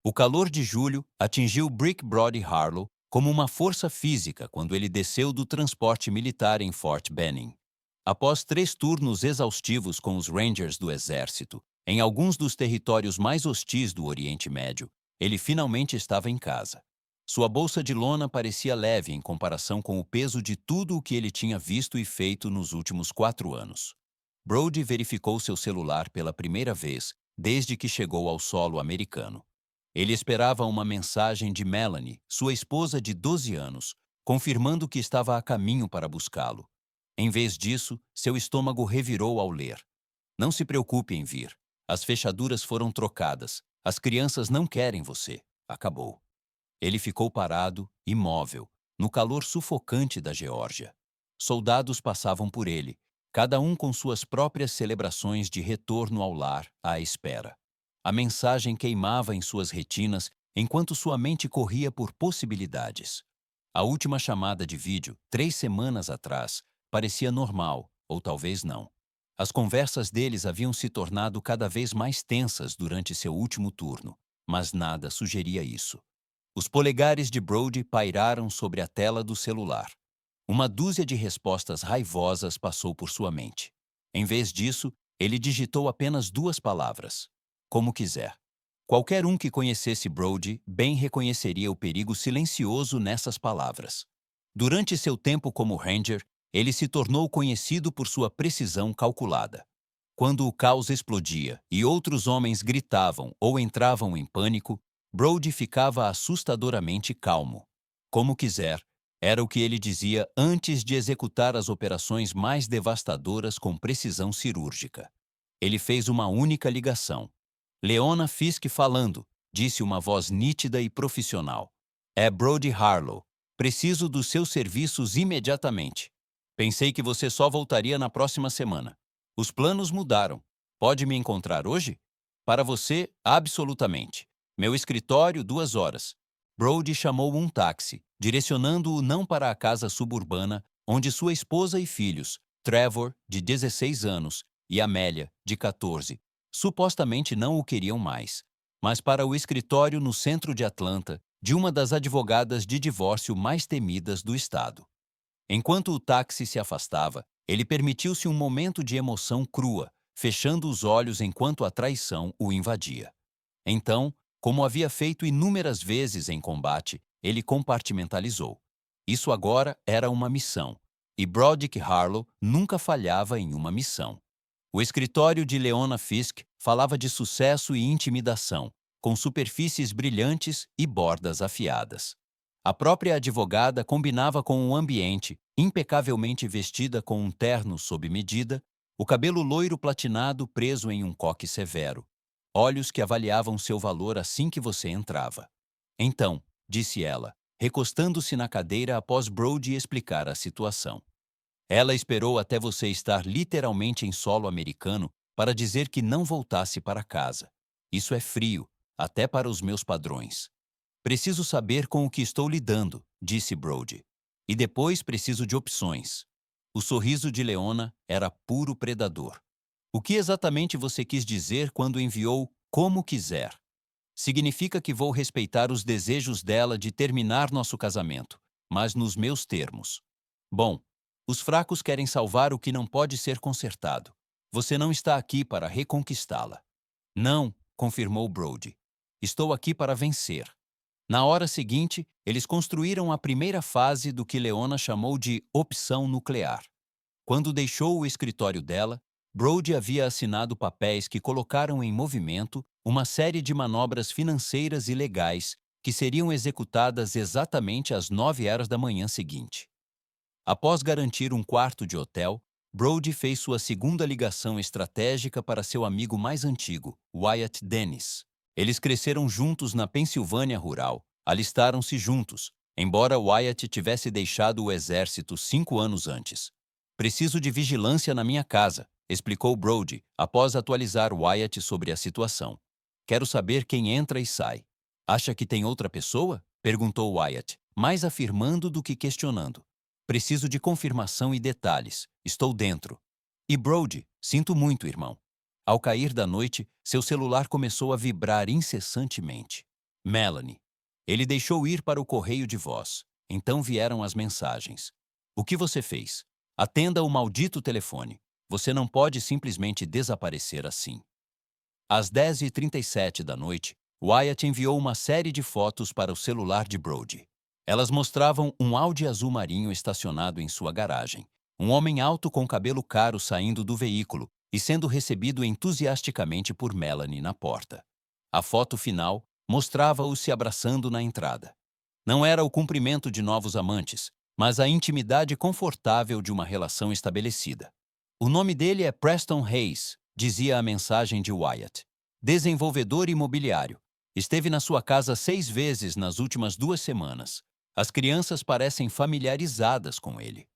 O calor de julho atingiu Brick Brody Harlow como uma força física quando ele desceu do transporte militar em Fort Benning. Após 3 turnos exaustivos com os Rangers do Exército, em alguns dos territórios mais hostis do Oriente Médio, ele finalmente estava em casa. Sua bolsa de lona parecia leve em comparação com o peso de tudo o que ele tinha visto e feito nos últimos 4 anos. Brody verificou seu celular pela primeira vez desde que chegou ao solo americano. Ele esperava uma mensagem de Melanie, sua esposa de 12 anos, confirmando que estava a caminho para buscá-lo. Em vez disso, seu estômago revirou ao ler. Não se preocupe em vir. As fechaduras foram trocadas. As crianças não querem você. Acabou. Ele ficou parado, imóvel, no calor sufocante da Geórgia. Soldados passavam por ele, cada um com suas próprias celebrações de retorno ao lar à espera. A mensagem queimava em suas retinas enquanto sua mente corria por possibilidades. A última chamada de vídeo, 3 semanas atrás, parecia normal, ou talvez não. As conversas deles haviam se tornado cada vez mais tensas durante seu último turno, mas nada sugeria isso. Os polegares de Brody pairaram sobre a tela do celular. Uma dúzia de respostas raivosas passou por sua mente. Em vez disso, ele digitou apenas 2 palavras. Como quiser. Qualquer um que conhecesse Brody bem reconheceria o perigo silencioso nessas palavras. Durante seu tempo como Ranger, ele se tornou conhecido por sua precisão calculada. Quando o caos explodia e outros homens gritavam ou entravam em pânico, Brody ficava assustadoramente calmo. Como quiser, era o que ele dizia antes de executar as operações mais devastadoras com precisão cirúrgica. Ele fez uma única ligação. Leona Fisk falando, disse uma voz nítida e profissional. É Brody Harlow. Preciso dos seus serviços imediatamente. Pensei que você só voltaria na próxima semana. Os planos mudaram. Pode me encontrar hoje? Para você, absolutamente. Meu escritório, 2 horas. Brody chamou um táxi, direcionando-o não para a casa suburbana, onde sua esposa e filhos, Trevor, de 16 anos, e Amélia, de 14, supostamente não o queriam mais, mas para o escritório no centro de Atlanta, de uma das advogadas de divórcio mais temidas do estado. Enquanto o táxi se afastava, ele permitiu-se um momento de emoção crua, fechando os olhos enquanto a traição o invadia. Então, como havia feito inúmeras vezes em combate, ele compartimentalizou. Isso agora era uma missão, e Broderick Harlow nunca falhava em uma missão. O escritório de Leona Fisk falava de sucesso e intimidação, com superfícies brilhantes e bordas afiadas. A própria advogada combinava com o ambiente, impecavelmente vestida com um terno sob medida, o cabelo loiro platinado preso em um coque severo, olhos que avaliavam seu valor assim que você entrava. Então, disse ela, recostando-se na cadeira após Brody explicar a situação. Ela esperou até você estar literalmente em solo americano para dizer que não voltasse para casa. Isso é frio, até para os meus padrões. Preciso saber com o que estou lidando, disse Brody. E depois preciso de opções. O sorriso de Leona era puro predador. O que exatamente você quis dizer quando enviou como quiser? Significa que vou respeitar os desejos dela de terminar nosso casamento, mas nos meus termos. Bom, os fracos querem salvar o que não pode ser consertado. Você não está aqui para reconquistá-la. Não, confirmou Brody. Estou aqui para vencer. Na hora seguinte, eles construíram a primeira fase do que Leona chamou de opção nuclear. Quando deixou o escritório dela, Brody havia assinado papéis que colocaram em movimento uma série de manobras financeiras e legais que seriam executadas exatamente às 9 horas da manhã seguinte. Após garantir um quarto de hotel, Brody fez sua segunda ligação estratégica para seu amigo mais antigo, Wyatt Dennis. Eles cresceram juntos na Pensilvânia rural, alistaram-se juntos, embora Wyatt tivesse deixado o exército 5 anos antes. Preciso de vigilância na minha casa, explicou Brody, após atualizar Wyatt sobre a situação. Quero saber quem entra e sai. Acha que tem outra pessoa? Perguntou Wyatt, mais afirmando do que questionando. Preciso de confirmação e detalhes. Estou dentro. E Brody, sinto muito, irmão. Ao cair da noite, seu celular começou a vibrar incessantemente. Melanie. Ele deixou ir para o correio de voz. Então vieram as mensagens. O que você fez? Atenda o maldito telefone. Você não pode simplesmente desaparecer assim. Às 10h37 da noite, Wyatt enviou uma série de fotos para o celular de Brody. Elas mostravam um Audi azul marinho estacionado em sua garagem, um homem alto com cabelo caro saindo do veículo e sendo recebido entusiasticamente por Melanie na porta. A foto final mostrava-os se abraçando na entrada. Não era o cumprimento de novos amantes, mas a intimidade confortável de uma relação estabelecida. O nome dele é Preston Hayes, dizia a mensagem de Wyatt. Desenvolvedor imobiliário. Esteve na sua casa 6 vezes nas últimas 2 semanas. As crianças parecem familiarizadas com ele.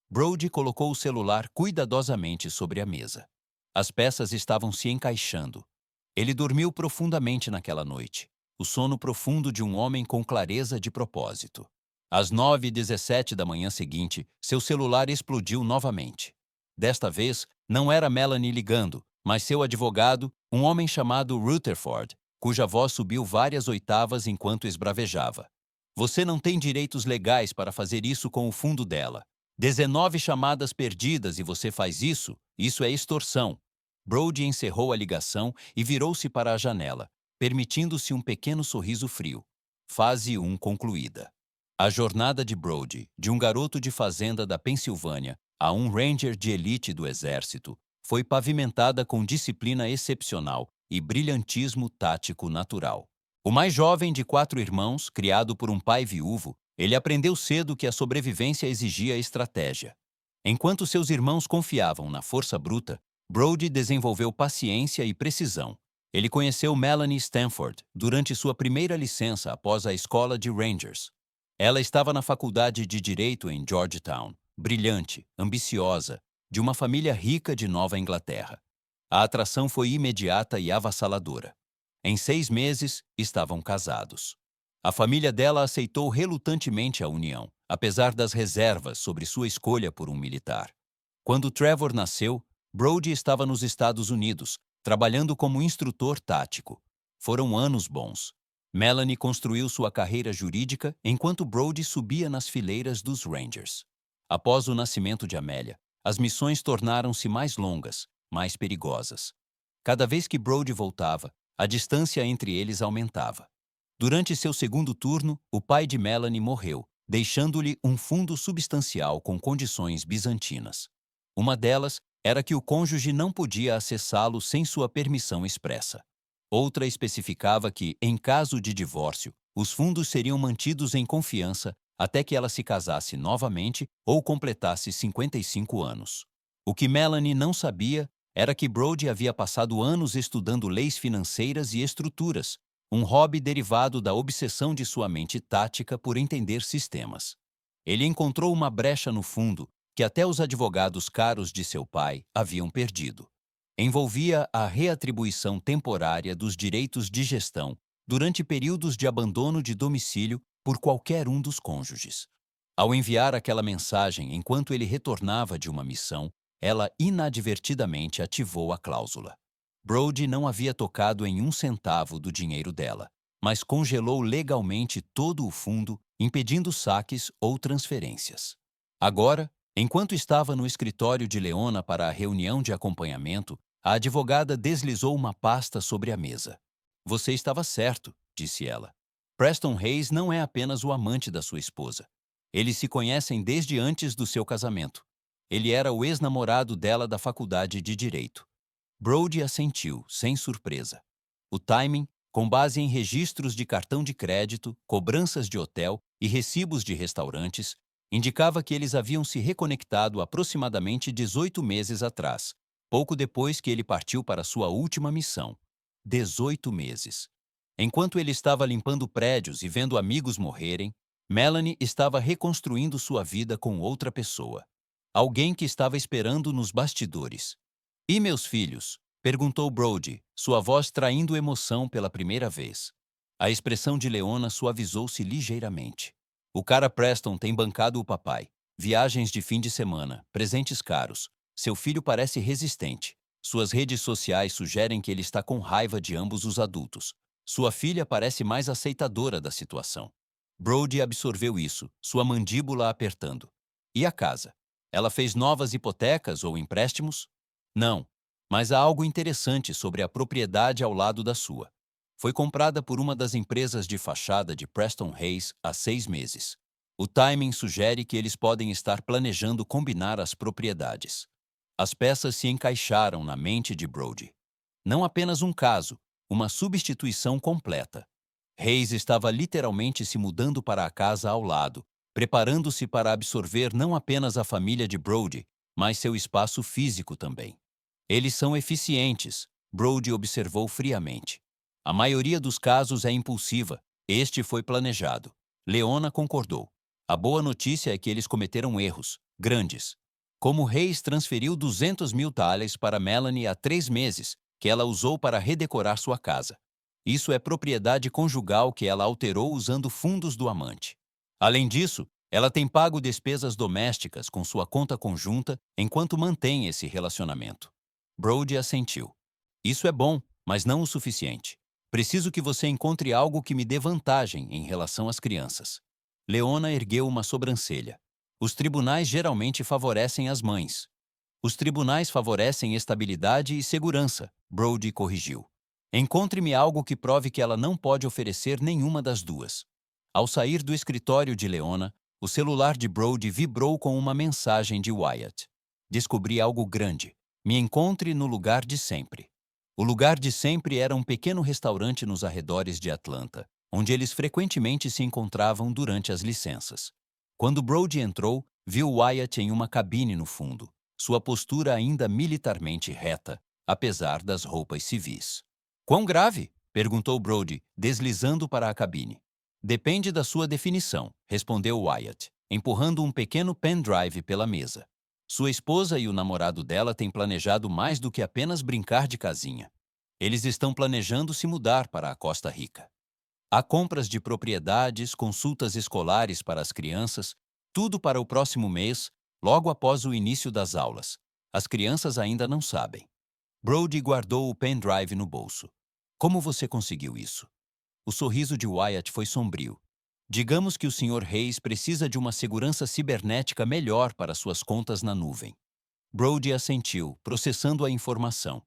Brody colocou o celular cuidadosamente sobre a mesa. As peças estavam se encaixando. Ele dormiu profundamente naquela noite, o sono profundo de um homem com clareza de propósito. Às 9h17 da manhã seguinte, seu celular explodiu novamente. Desta vez, não era Melanie ligando, mas seu advogado, um homem chamado Rutherford, cuja voz subiu várias oitavas enquanto esbravejava. Você não tem direitos legais para fazer isso com o fundo dela. 19 chamadas perdidas e você faz isso? Isso é extorsão. Brody encerrou a ligação e virou-se para a janela, permitindo-se um pequeno sorriso frio. Fase 1 concluída. A jornada de Brody, de um garoto de fazenda da Pensilvânia a um ranger de elite do exército, foi pavimentada com disciplina excepcional e brilhantismo tático natural. O mais jovem de 4 irmãos, criado por um pai viúvo, ele aprendeu cedo que a sobrevivência exigia estratégia. Enquanto seus irmãos confiavam na força bruta, Brody desenvolveu paciência e precisão. Ele conheceu Melanie Stanford durante sua primeira licença após a escola de Rangers. Ela estava na faculdade de Direito em Georgetown, brilhante, ambiciosa, de uma família rica de Nova Inglaterra. A atração foi imediata e avassaladora. Em 6 meses, estavam casados. A família dela aceitou relutantemente a união, apesar das reservas sobre sua escolha por um militar. Quando Trevor nasceu, Brody estava nos Estados Unidos, trabalhando como instrutor tático. Foram anos bons. Melanie construiu sua carreira jurídica enquanto Brody subia nas fileiras dos Rangers. Após o nascimento de Amélia, as missões tornaram-se mais longas, mais perigosas. Cada vez que Brody voltava, a distância entre eles aumentava. Durante seu segundo turno, o pai de Melanie morreu, deixando-lhe um fundo substancial com condições bizantinas. Uma delas era que o cônjuge não podia acessá-lo sem sua permissão expressa. Outra especificava que, em caso de divórcio, os fundos seriam mantidos em confiança até que ela se casasse novamente ou completasse 55 anos. O que Melanie não sabia era que Brody havia passado anos estudando leis financeiras e estruturas, um hobby derivado da obsessão de sua mente tática por entender sistemas. Ele encontrou uma brecha no fundo que até os advogados caros de seu pai haviam perdido. Envolvia a reatribuição temporária dos direitos de gestão durante períodos de abandono de domicílio por qualquer um dos cônjuges. Ao enviar aquela mensagem enquanto ele retornava de uma missão, ela inadvertidamente ativou a cláusula. Brody não havia tocado em 1 centavo do dinheiro dela, mas congelou legalmente todo o fundo, impedindo saques ou transferências. Agora, enquanto estava no escritório de Leona para a reunião de acompanhamento, a advogada deslizou uma pasta sobre a mesa. Você estava certo, disse ela. Preston Hayes não é apenas o amante da sua esposa. Eles se conhecem desde antes do seu casamento. Ele era o ex-namorado dela da faculdade de Direito. Brody assentiu, sem surpresa. O timing, com base em registros de cartão de crédito, cobranças de hotel e recibos de restaurantes, indicava que eles haviam se reconectado aproximadamente 18 meses atrás, pouco depois que ele partiu para sua última missão. 18 meses. Enquanto ele estava limpando prédios e vendo amigos morrerem, Melanie estava reconstruindo sua vida com outra pessoa. Alguém que estava esperando nos bastidores. E meus filhos? Perguntou Brody, sua voz traindo emoção pela primeira vez. A expressão de Leona suavizou-se ligeiramente. O cara Preston tem bancado o papai. Viagens de fim de semana, presentes caros. Seu filho parece resistente. Suas redes sociais sugerem que ele está com raiva de ambos os adultos. Sua filha parece mais aceitadora da situação. Brody absorveu isso, sua mandíbula apertando. E a casa? Ela fez novas hipotecas ou empréstimos? Não, mas há algo interessante sobre a propriedade ao lado da sua. Foi comprada por uma das empresas de fachada de Preston Hayes há 6 meses. O timing sugere que eles podem estar planejando combinar as propriedades. As peças se encaixaram na mente de Brody. Não apenas um caso, uma substituição completa. Hayes estava literalmente se mudando para a casa ao lado, preparando-se para absorver não apenas a família de Brody, mas seu espaço físico também. Eles são eficientes, Brody observou friamente. A maioria dos casos é impulsiva, este foi planejado. Leona concordou. A boa notícia é que eles cometeram erros, grandes. Como Hayes transferiu 200 mil talhas para Melanie há 3 meses, que ela usou para redecorar sua casa. Isso é propriedade conjugal que ela alterou usando fundos do amante. Além disso, ela tem pago despesas domésticas com sua conta conjunta enquanto mantém esse relacionamento. Brody assentiu. Isso é bom, mas não o suficiente. Preciso que você encontre algo que me dê vantagem em relação às crianças. Leona ergueu uma sobrancelha. Os tribunais geralmente favorecem as mães. Os tribunais favorecem estabilidade e segurança, Brody corrigiu. Encontre-me algo que prove que ela não pode oferecer nenhuma das duas. Ao sair do escritório de Leona, o celular de Brody vibrou com uma mensagem de Wyatt. Descobri algo grande. Me encontre no lugar de sempre. O lugar de sempre era um pequeno restaurante nos arredores de Atlanta, onde eles frequentemente se encontravam durante as licenças. Quando Brody entrou, viu Wyatt em uma cabine no fundo, sua postura ainda militarmente reta, apesar das roupas civis. Quão grave? Perguntou Brody, deslizando para a cabine. Depende da sua definição, respondeu Wyatt, empurrando um pequeno pendrive pela mesa. Sua esposa e o namorado dela têm planejado mais do que apenas brincar de casinha. Eles estão planejando se mudar para a Costa Rica. Há compras de propriedades, consultas escolares para as crianças, tudo para o próximo mês, logo após o início das aulas. As crianças ainda não sabem. Brody guardou o pendrive no bolso. Como você conseguiu isso? O sorriso de Wyatt foi sombrio. Digamos que o Sr. Hayes precisa de uma segurança cibernética melhor para suas contas na nuvem. Brody assentiu, processando a informação.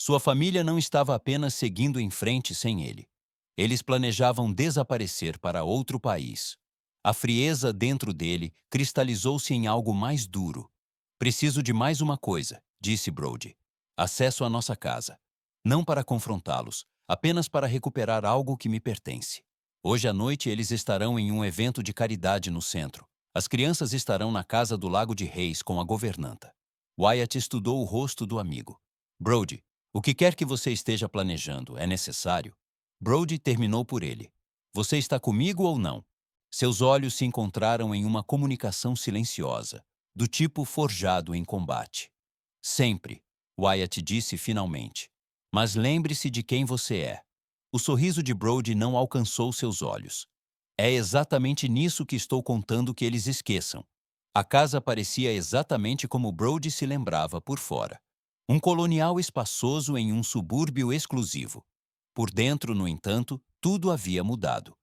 Sua família não estava apenas seguindo em frente sem ele. Eles planejavam desaparecer para outro país. A frieza dentro dele cristalizou-se em algo mais duro. Preciso de mais uma coisa, disse Brody. Acesso à nossa casa. Não para confrontá-los, apenas para recuperar algo que me pertence. Hoje à noite eles estarão em um evento de caridade no centro. As crianças estarão na casa do Lago de Reis com a governanta. Wyatt estudou o rosto do amigo. Brody, o que quer que você esteja planejando, é necessário? Brody terminou por ele. Você está comigo ou não? Seus olhos se encontraram em uma comunicação silenciosa, do tipo forjado em combate. Sempre, Wyatt disse finalmente. Mas lembre-se de quem você é. O sorriso de Brody não alcançou seus olhos. É exatamente nisso que estou contando que eles esqueçam. A casa parecia exatamente como Brody se lembrava por fora. Um colonial espaçoso em um subúrbio exclusivo. Por dentro, no entanto, tudo havia mudado.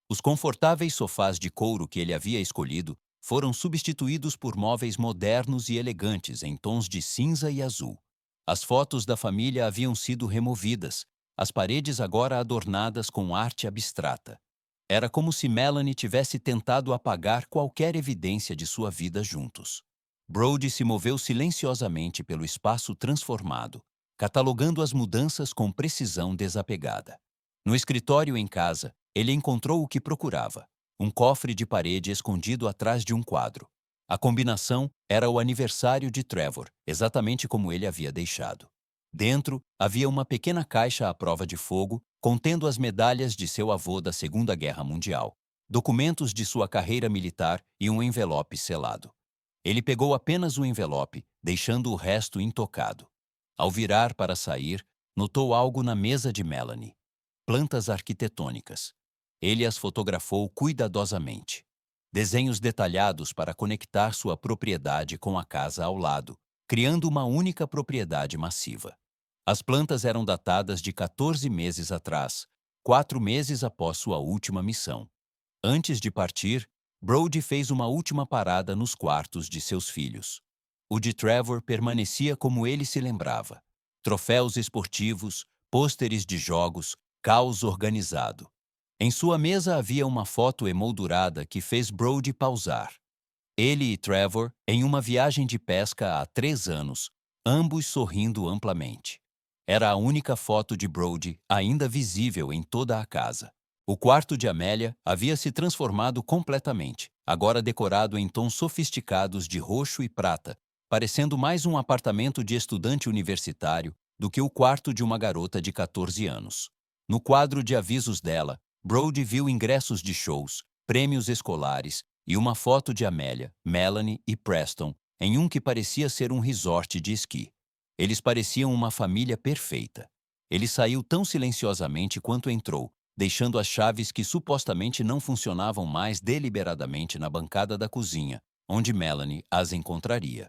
Os confortáveis sofás de couro que ele havia escolhido foram substituídos por móveis modernos e elegantes em tons de cinza e azul. As fotos da família haviam sido removidas, as paredes agora adornadas com arte abstrata. Era como se Melanie tivesse tentado apagar qualquer evidência de sua vida juntos. Brody se moveu silenciosamente pelo espaço transformado, catalogando as mudanças com precisão desapegada. No escritório em casa, ele encontrou o que procurava: um cofre de parede escondido atrás de um quadro. A combinação era o aniversário de Trevor, exatamente como ele havia deixado. Dentro, havia uma pequena caixa à prova de fogo, contendo as medalhas de seu avô da Segunda Guerra Mundial, documentos de sua carreira militar e um envelope selado. Ele pegou apenas o envelope, deixando o resto intocado. Ao virar para sair, notou algo na mesa de Melanie. Plantas arquitetônicas. Ele as fotografou cuidadosamente. Desenhos detalhados para conectar sua propriedade com a casa ao lado, criando uma única propriedade massiva. As plantas eram datadas de 14 meses atrás, 4 meses após sua última missão. Antes de partir, Brody fez uma última parada nos quartos de seus filhos. O de Trevor permanecia como ele se lembrava. Troféus esportivos, pôsteres de jogos, caos organizado. Em sua mesa havia uma foto emoldurada que fez Brody pausar. Ele e Trevor em uma viagem de pesca há 3 anos, ambos sorrindo amplamente. Era a única foto de Brody ainda visível em toda a casa. O quarto de Amélia havia se transformado completamente, agora decorado em tons sofisticados de roxo e prata, parecendo mais um apartamento de estudante universitário do que o quarto de uma garota de 14 anos. No quadro de avisos dela, Brody viu ingressos de shows, prêmios escolares e uma foto de Amélia, Melanie e Preston em um que parecia ser um resort de esqui. Eles pareciam uma família perfeita. Ele saiu tão silenciosamente quanto entrou, deixando as chaves que supostamente não funcionavam mais deliberadamente na bancada da cozinha, onde Melanie as encontraria.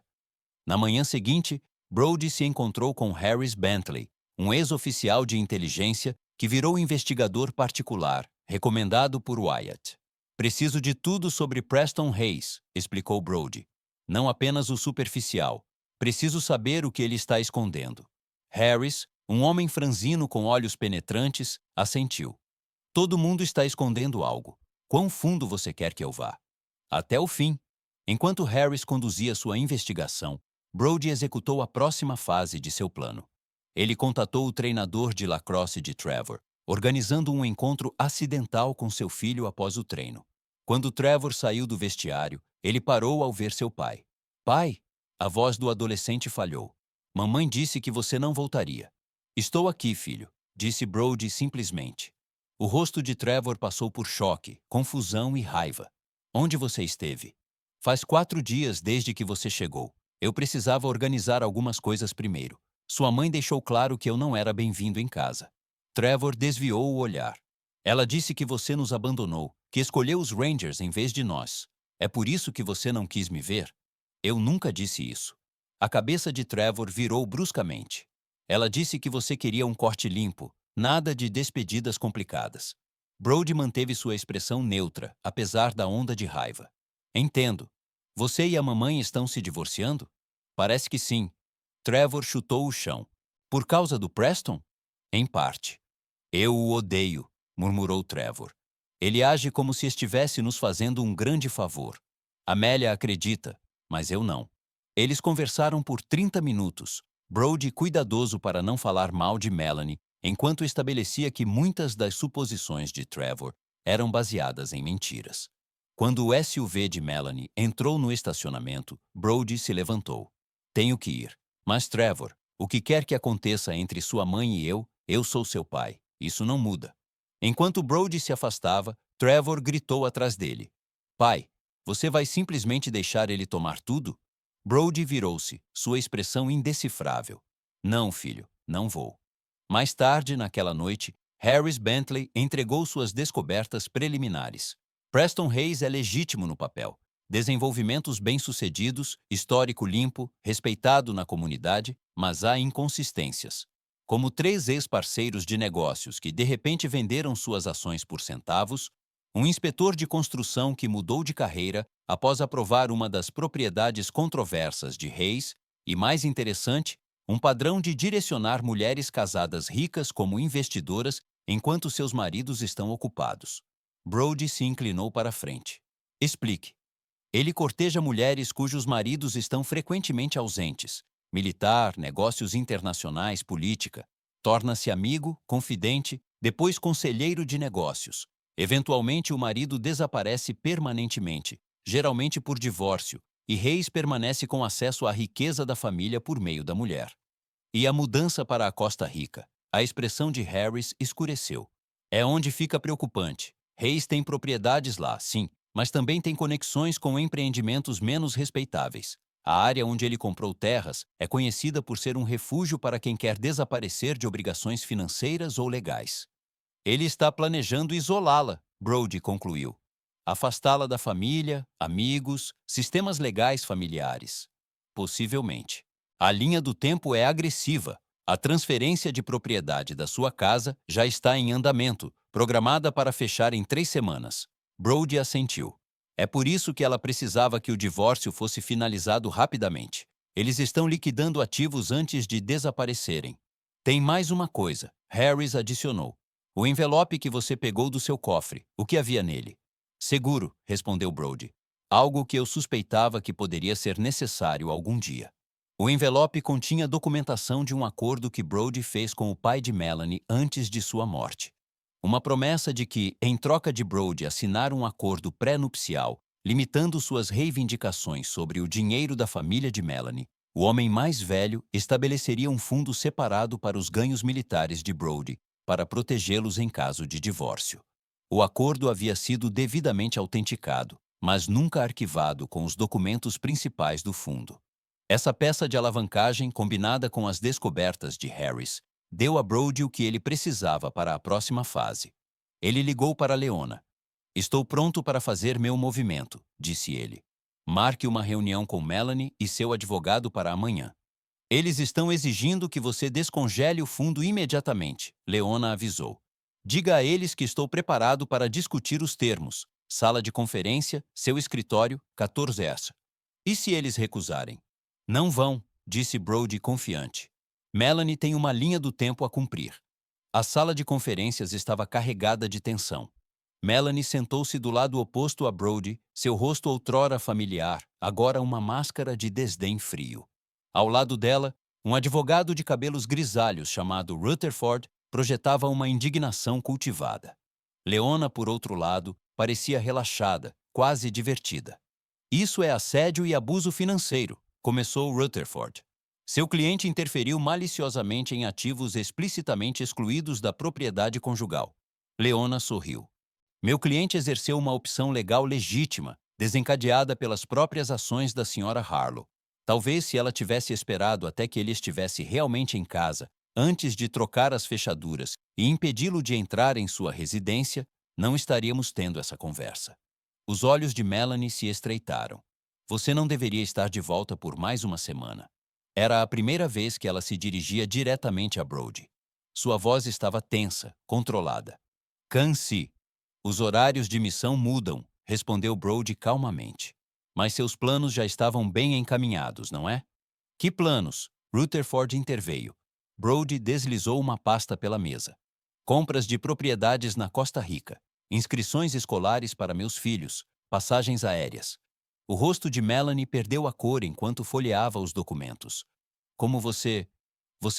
Na manhã seguinte, Brody se encontrou com Harris Bentley, um ex-oficial de inteligência que virou investigador particular, recomendado por Wyatt. Preciso de tudo sobre Preston Hayes, explicou Brody. Não apenas o superficial. Preciso saber o que ele está escondendo. Harris, um homem franzino com olhos penetrantes, assentiu. Todo mundo está escondendo algo. Quão fundo você quer que eu vá? Até o fim. Enquanto Harris conduzia sua investigação, Brody executou a próxima fase de seu plano. Ele contatou o treinador de lacrosse de Trevor, organizando um encontro acidental com seu filho após o treino. Quando Trevor saiu do vestiário, ele parou ao ver seu pai. Pai, a voz do adolescente falhou. Mamãe disse que você não voltaria. Estou aqui, filho, disse Brody simplesmente. O rosto de Trevor passou por choque, confusão e raiva. Onde você esteve? Faz 4 dias desde que você chegou. Eu precisava organizar algumas coisas primeiro. Sua mãe deixou claro que eu não era bem-vindo em casa. Trevor desviou o olhar. Ela disse que você nos abandonou, que escolheu os Rangers em vez de nós. É por isso que você não quis me ver? Eu nunca disse isso. A cabeça de Trevor virou bruscamente. Ela disse que você queria um corte limpo, nada de despedidas complicadas. Brody manteve sua expressão neutra, apesar da onda de raiva. Entendo. Você e a mamãe estão se divorciando? Parece que sim. Trevor chutou o chão. Por causa do Preston? Em parte. Eu o odeio, murmurou Trevor. Ele age como se estivesse nos fazendo um grande favor. Amélia acredita, mas eu não. Eles conversaram por 30 minutos, Brody cuidadoso para não falar mal de Melanie, enquanto estabelecia que muitas das suposições de Trevor eram baseadas em mentiras. Quando o SUV de Melanie entrou no estacionamento, Brody se levantou. Tenho que ir. Mas Trevor, o que quer que aconteça entre sua mãe e eu sou seu pai. Isso não muda. Enquanto Brody se afastava, Trevor gritou atrás dele. Pai, você vai simplesmente deixar ele tomar tudo? Brody virou-se, sua expressão indecifrável. Não, filho, não vou. Mais tarde, naquela noite, Harris Bentley entregou suas descobertas preliminares. Preston Hayes é legítimo no papel. Desenvolvimentos bem-sucedidos, histórico limpo, respeitado na comunidade, mas há inconsistências. Como 3 ex-parceiros de negócios que de repente venderam suas ações por centavos, um inspetor de construção que mudou de carreira após aprovar uma das propriedades controversas de Hayes e, mais interessante, um padrão de direcionar mulheres casadas ricas como investidoras enquanto seus maridos estão ocupados. Brody se inclinou para a frente. Explique. Ele corteja mulheres cujos maridos estão frequentemente ausentes. Militar, negócios internacionais, política. Torna-se amigo, confidente, depois conselheiro de negócios. Eventualmente, o marido desaparece permanentemente, geralmente por divórcio, e Reis permanece com acesso à riqueza da família por meio da mulher. E a mudança para a Costa Rica. A expressão de Harris escureceu. É onde fica preocupante. Reis tem propriedades lá, sim, mas também tem conexões com empreendimentos menos respeitáveis. A área onde ele comprou terras é conhecida por ser um refúgio para quem quer desaparecer de obrigações financeiras ou legais. Ele está planejando isolá-la, Brody concluiu. Afastá-la da família, amigos, sistemas legais familiares. Possivelmente. A linha do tempo é agressiva. A transferência de propriedade da sua casa já está em andamento, programada para fechar em 3 semanas. Brody assentiu. É por isso que ela precisava que o divórcio fosse finalizado rapidamente. Eles estão liquidando ativos antes de desaparecerem. Tem mais uma coisa, Harris adicionou. O envelope que você pegou do seu cofre, o que havia nele? Seguro, respondeu Brody. Algo que eu suspeitava que poderia ser necessário algum dia. O envelope continha documentação de um acordo que Brody fez com o pai de Melanie antes de sua morte. Uma promessa de que, em troca de Brody assinar um acordo pré-nupcial, limitando suas reivindicações sobre o dinheiro da família de Melanie, o homem mais velho estabeleceria um fundo separado para os ganhos militares de Brody, para protegê-los em caso de divórcio. O acordo havia sido devidamente autenticado, mas nunca arquivado com os documentos principais do fundo. Essa peça de alavancagem, combinada com as descobertas de Harris, deu a Brody o que ele precisava para a próxima fase. Ele ligou para Leona. Estou pronto para fazer meu movimento, disse ele. Marque uma reunião com Melanie e seu advogado para amanhã. Eles estão exigindo que você descongele o fundo imediatamente, Leona avisou. Diga a eles que estou preparado para discutir os termos. Sala de conferência, seu escritório, 14S. E se eles recusarem? Não vão, disse Brody confiante. Melanie tem uma linha do tempo a cumprir. A sala de conferências estava carregada de tensão. Melanie sentou-se do lado oposto a Brody, seu rosto outrora familiar, agora uma máscara de desdém frio. Ao lado dela, um advogado de cabelos grisalhos chamado Rutherford projetava uma indignação cultivada. Leona, por outro lado, parecia relaxada, quase divertida. Isso é assédio e abuso financeiro, começou Rutherford. Seu cliente interferiu maliciosamente em ativos explicitamente excluídos da propriedade conjugal. Leona sorriu. Meu cliente exerceu uma opção legal legítima, desencadeada pelas próprias ações da Sra. Harlow. Talvez se ela tivesse esperado até que ele estivesse realmente em casa, antes de trocar as fechaduras e impedi-lo de entrar em sua residência, não estaríamos tendo essa conversa. Os olhos de Melanie se estreitaram. Você não deveria estar de volta por mais uma semana. Era a primeira vez que ela se dirigia diretamente a Brody. Sua voz estava tensa, controlada. Canse. Os horários de missão mudam, respondeu Brody calmamente. Mas seus planos já estavam bem encaminhados, não é? Que planos? Rutherford interveio. Brody deslizou uma pasta pela mesa. Compras de propriedades na Costa Rica. Inscrições escolares para meus filhos. Passagens aéreas. O rosto de Melanie perdeu a cor enquanto folheava os documentos. Como Você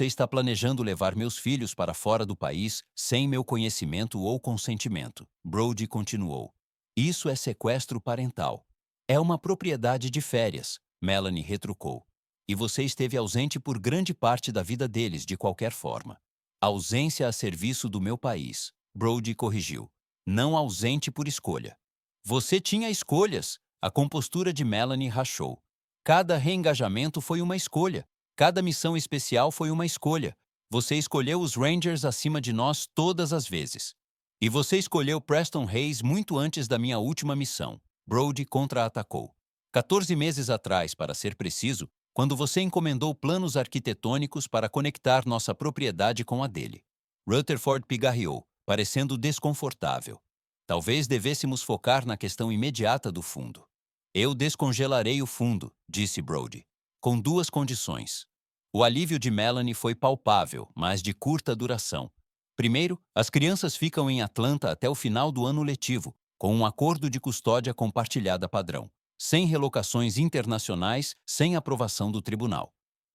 está planejando levar meus filhos para fora do país sem meu conhecimento ou consentimento, Brody continuou. Isso é sequestro parental. É uma propriedade de férias, Melanie retrucou. E você esteve ausente por grande parte da vida deles, de qualquer forma. Ausência a serviço do meu país, Brody corrigiu. Não ausente por escolha. Você tinha escolhas. A compostura de Melanie rachou. Cada reengajamento foi uma escolha. Cada missão especial foi uma escolha. Você escolheu os Rangers acima de nós todas as vezes. E você escolheu Preston Hayes muito antes da minha última missão. Brody contra-atacou. 14 meses atrás, para ser preciso, quando você encomendou planos arquitetônicos para conectar nossa propriedade com a dele. Rutherford pigarreou, parecendo desconfortável. Talvez devêssemos focar na questão imediata do fundo. Eu descongelarei o fundo, disse Brody, com 2 condições. O alívio de Melanie foi palpável, mas de curta duração. Primeiro, as crianças ficam em Atlanta até o final do ano letivo, com um acordo de custódia compartilhada padrão, sem relocações internacionais, sem aprovação do tribunal.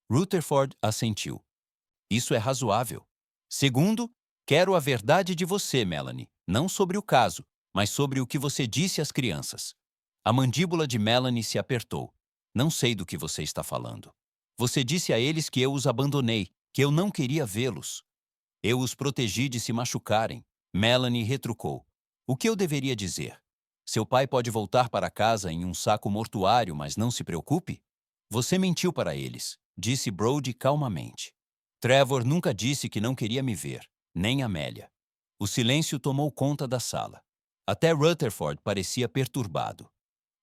Rutherford assentiu. Isso é razoável. Segundo, quero a verdade de você, Melanie, não sobre o caso, mas sobre o que você disse às crianças. A mandíbula de Melanie se apertou. Não sei do que você está falando. Você disse a eles que eu os abandonei, que eu não queria vê-los. Eu os protegi de se machucarem. Melanie retrucou. O que eu deveria dizer? Seu pai pode voltar para casa em um saco mortuário, mas não se preocupe? Você mentiu para eles, disse Brody calmamente. Trevor nunca disse que não queria me ver, nem Amélia. O silêncio tomou conta da sala. Até Rutherford parecia perturbado.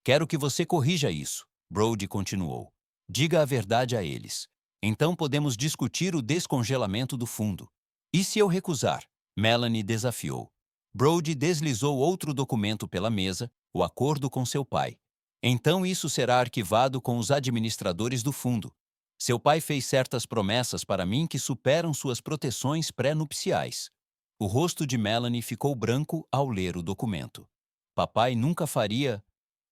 Quero que você corrija isso, Brody continuou. Diga a verdade a eles. Então podemos discutir o descongelamento do fundo. E se eu recusar? Melanie desafiou. Brody deslizou outro documento pela mesa, o acordo com seu pai. Então isso será arquivado com os administradores do fundo. Seu pai fez certas promessas para mim que superam suas proteções pré-nupciais. O rosto de Melanie ficou branco ao ler o documento. Papai nunca faria.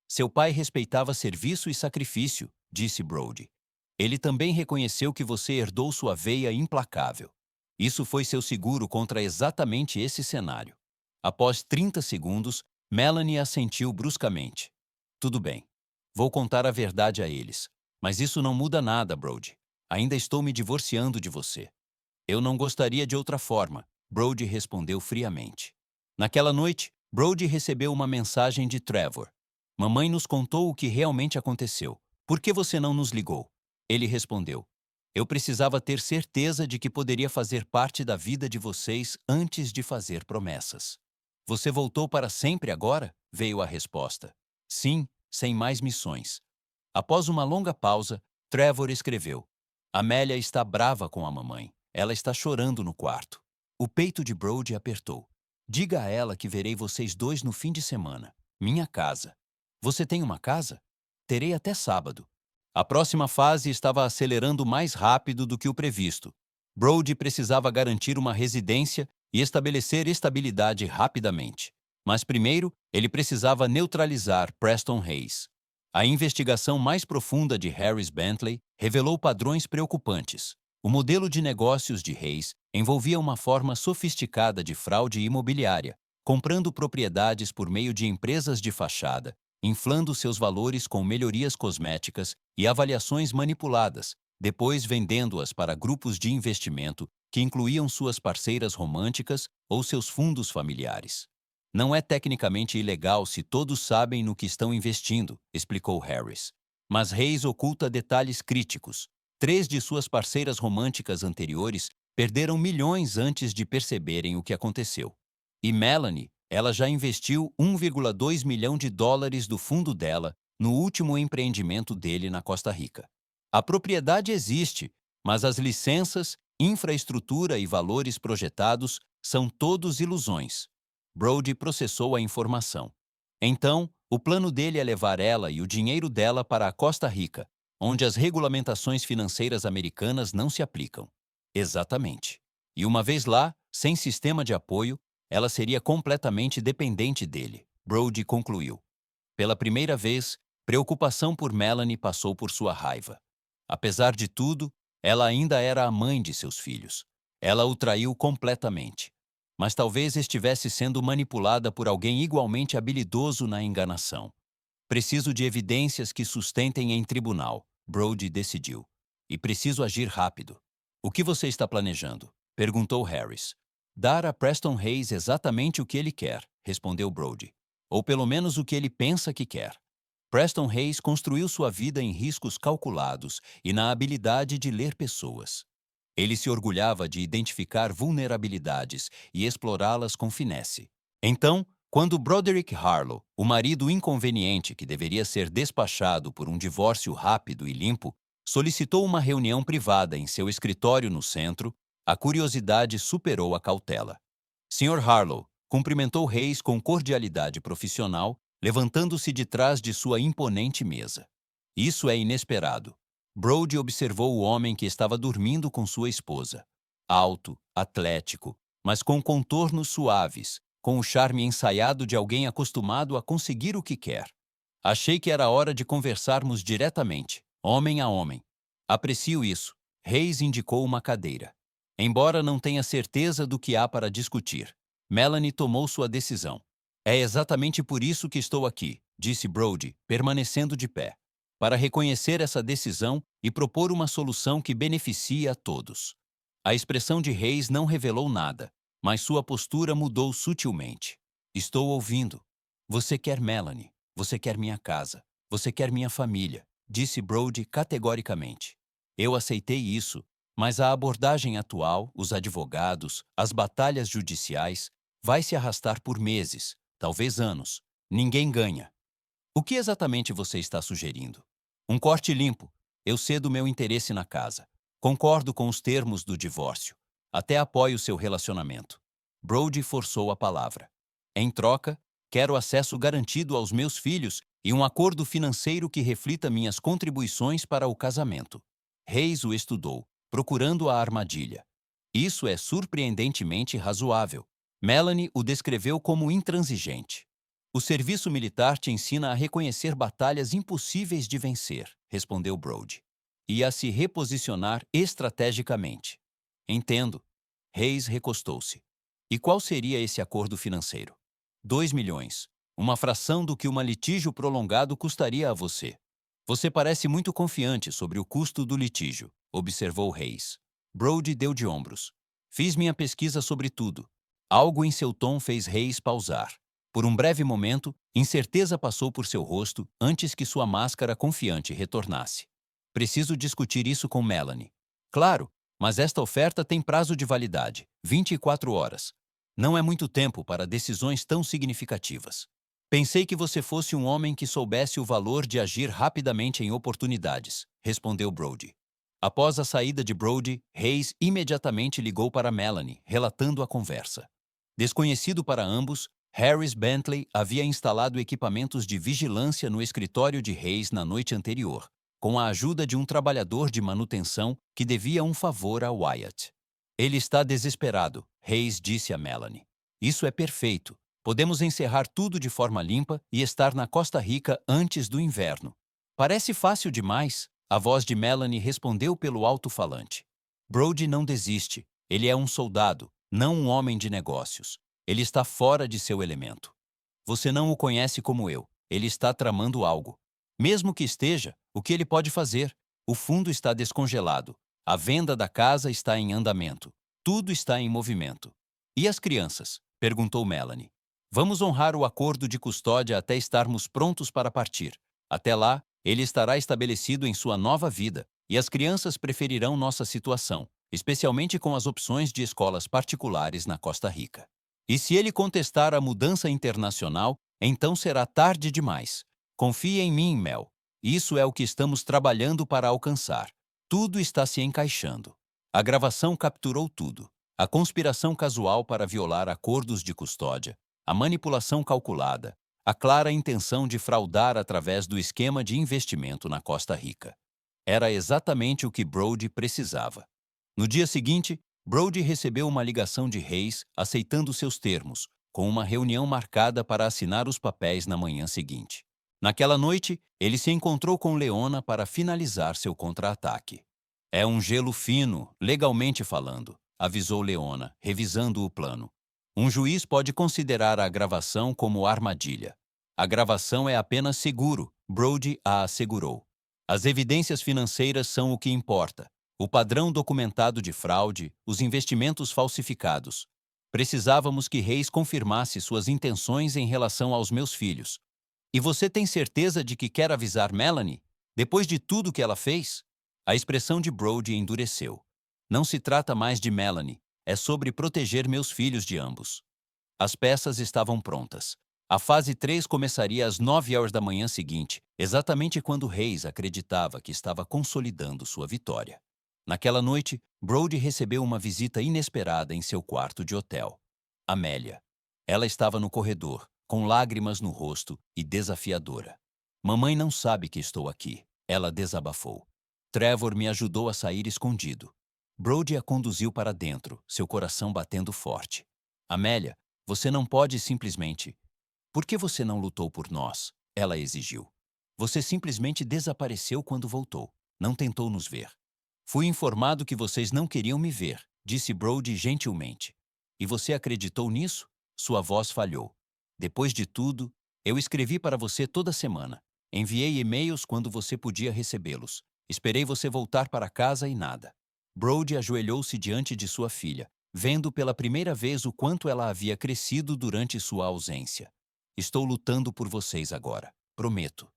Seu pai respeitava serviço e sacrifício, disse Brody. Ele também reconheceu que você herdou sua veia implacável. Isso foi seu seguro contra exatamente esse cenário. Após 30 segundos, Melanie assentiu bruscamente. Tudo bem. Vou contar a verdade a eles. Mas isso não muda nada, Brody. Ainda estou me divorciando de você. Eu não gostaria de outra forma, Brody respondeu friamente. Naquela noite, Brody recebeu uma mensagem de Trevor. Mamãe nos contou o que realmente aconteceu. Por que você não nos ligou? Ele respondeu. Eu precisava ter certeza de que poderia fazer parte da vida de vocês antes de fazer promessas. Você voltou para sempre agora? Veio a resposta. Sim, sem mais missões. Após uma longa pausa, Trevor escreveu. Amélia está brava com a mamãe. Ela está chorando no quarto. O peito de Brody apertou. Diga a ela que verei vocês dois no fim de semana. Minha casa. Você tem uma casa? Terei até sábado. A próxima fase estava acelerando mais rápido do que o previsto. Brody precisava garantir uma residência e estabelecer estabilidade rapidamente. Mas primeiro, ele precisava neutralizar Preston Hayes. A investigação mais profunda de Harris Bentley revelou padrões preocupantes. O modelo de negócios de Hayes envolvia uma forma sofisticada de fraude imobiliária, comprando propriedades por meio de empresas de fachada, inflando seus valores com melhorias cosméticas e avaliações manipuladas, depois vendendo-as para grupos de investimento que incluíam suas parceiras românticas ou seus fundos familiares. Não é tecnicamente ilegal se todos sabem no que estão investindo, explicou Harris. Mas Hayes oculta detalhes críticos. 3 de suas parceiras românticas anteriores perderam milhões antes de perceberem o que aconteceu. E Melanie, ela já investiu 1,2 milhão de dólares do fundo dela no último empreendimento dele na Costa Rica. A propriedade existe, mas as licenças, infraestrutura e valores projetados são todos ilusões. Brody processou a informação. Então, o plano dele é levar ela e o dinheiro dela para a Costa Rica, onde as regulamentações financeiras americanas não se aplicam. Exatamente. E uma vez lá, sem sistema de apoio, ela seria completamente dependente dele, Brody concluiu. Pela primeira vez, preocupação por Melanie passou por sua raiva. Apesar de tudo, ela ainda era a mãe de seus filhos. Ela o traiu completamente. Mas talvez estivesse sendo manipulada por alguém igualmente habilidoso na enganação. Preciso de evidências que sustentem em tribunal, Brody decidiu. E preciso agir rápido. O que você está planejando? Perguntou Harris. Dar a Preston Hayes exatamente o que ele quer, respondeu Brody. Ou pelo menos o que ele pensa que quer. Preston Hayes construiu sua vida em riscos calculados e na habilidade de ler pessoas. Ele se orgulhava de identificar vulnerabilidades e explorá-las com finesse. Então, quando Broderick Harlow, o marido inconveniente que deveria ser despachado por um divórcio rápido e limpo, solicitou uma reunião privada em seu escritório no centro, a curiosidade superou a cautela. Sr. Harlow cumprimentou Hayes com cordialidade profissional, levantando-se de trás de sua imponente mesa. Isso é inesperado. Brody observou o homem que estava dormindo com sua esposa. Alto, atlético, mas com contornos suaves, com o charme ensaiado de alguém acostumado a conseguir o que quer. Achei que era hora de conversarmos diretamente, homem a homem. Aprecio isso. Hayes indicou uma cadeira. Embora não tenha certeza do que há para discutir, Melanie tomou sua decisão. É exatamente por isso que estou aqui, disse Brody, permanecendo de pé. Para reconhecer essa decisão e propor uma solução que beneficie a todos. A expressão de Hayes não revelou nada, mas sua postura mudou sutilmente. Estou ouvindo. Você quer Melanie. Você quer minha casa. Você quer minha família, disse Brody categoricamente. Eu aceitei isso, mas a abordagem atual, os advogados, as batalhas judiciais, vai se arrastar por meses, talvez anos. Ninguém ganha. O que exatamente você está sugerindo? Um corte limpo. Eu cedo meu interesse na casa. Concordo com os termos do divórcio. Até apoio seu relacionamento. Brody forçou a palavra. Em troca, quero acesso garantido aos meus filhos e um acordo financeiro que reflita minhas contribuições para o casamento. Hayes o estudou, procurando a armadilha. Isso é surpreendentemente razoável. Melanie o descreveu como intransigente. O serviço militar te ensina a reconhecer batalhas impossíveis de vencer, respondeu Brody, e a se reposicionar estrategicamente. Entendo. Hayes recostou-se. E qual seria esse acordo financeiro? 2 milhões. Uma fração do que um litígio prolongado custaria a você. Você parece muito confiante sobre o custo do litígio, observou Hayes. Brody deu de ombros. Fiz minha pesquisa sobre tudo. Algo em seu tom fez Hayes pausar. Por um breve momento, incerteza passou por seu rosto antes que sua máscara confiante retornasse. Preciso discutir isso com Melanie. Claro, mas esta oferta tem prazo de validade, 24 horas. Não é muito tempo para decisões tão significativas. Pensei que você fosse um homem que soubesse o valor de agir rapidamente em oportunidades, respondeu Brody. Após a saída de Brody, Hayes imediatamente ligou para Melanie, relatando a conversa. Desconhecido para ambos, Harris Bentley havia instalado equipamentos de vigilância no escritório de Hayes na noite anterior, com a ajuda de um trabalhador de manutenção que devia um favor a Wyatt. Ele está desesperado, Hayes disse a Melanie. Isso é perfeito. Podemos encerrar tudo de forma limpa e estar na Costa Rica antes do inverno. Parece fácil demais, a voz de Melanie respondeu pelo alto-falante. Brody não desiste. Ele é um soldado, não um homem de negócios. Ele está fora de seu elemento. Você não o conhece como eu. Ele está tramando algo. Mesmo que esteja, o que ele pode fazer? O fundo está descongelado. A venda da casa está em andamento. Tudo está em movimento. E as crianças? Perguntou Melanie. Vamos honrar o acordo de custódia até estarmos prontos para partir. Até lá, ele estará estabelecido em sua nova vida e as crianças preferirão nossa situação, especialmente com as opções de escolas particulares na Costa Rica. E se ele contestar a mudança internacional, então será tarde demais. Confie em mim, Mel. Isso é o que estamos trabalhando para alcançar. Tudo está se encaixando. A gravação capturou tudo. A conspiração casual para violar acordos de custódia, a manipulação calculada, a clara intenção de fraudar através do esquema de investimento na Costa Rica. Era exatamente o que Brody precisava. No dia seguinte, Brody recebeu uma ligação de Hayes aceitando seus termos, com uma reunião marcada para assinar os papéis na manhã seguinte. Naquela noite, ele se encontrou com Leona para finalizar seu contra-ataque. É um gelo fino, legalmente falando, avisou Leona, revisando o plano. Um juiz pode considerar a gravação como armadilha. A gravação é apenas seguro, Brody a assegurou. As evidências financeiras são o que importa. O padrão documentado de fraude, os investimentos falsificados. Precisávamos que Hayes confirmasse suas intenções em relação aos meus filhos. E você tem certeza de que quer avisar Melanie? Depois de tudo que ela fez? A expressão de Brody endureceu. Não se trata mais de Melanie, é sobre proteger meus filhos de ambos. As peças estavam prontas. A fase 3 começaria às 9 horas da manhã seguinte, exatamente quando Hayes acreditava que estava consolidando sua vitória. Naquela noite, Brody recebeu uma visita inesperada em seu quarto de hotel. Amélia. Ela estava no corredor, com lágrimas no rosto e desafiadora. Mamãe não sabe que estou aqui, ela desabafou. Trevor me ajudou a sair escondido. Brody a conduziu para dentro, seu coração batendo forte. Amélia, você não pode simplesmente... Por que você não lutou por nós? Ela exigiu. Você simplesmente desapareceu quando voltou. Não tentou nos ver. Fui informado que vocês não queriam me ver, disse Brody gentilmente. E você acreditou nisso? Sua voz falhou. Depois de tudo, eu escrevi para você toda semana. Enviei e-mails quando você podia recebê-los. Esperei você voltar para casa e nada. Brody ajoelhou-se diante de sua filha, vendo pela primeira vez o quanto ela havia crescido durante sua ausência. Estou lutando por vocês agora, prometo.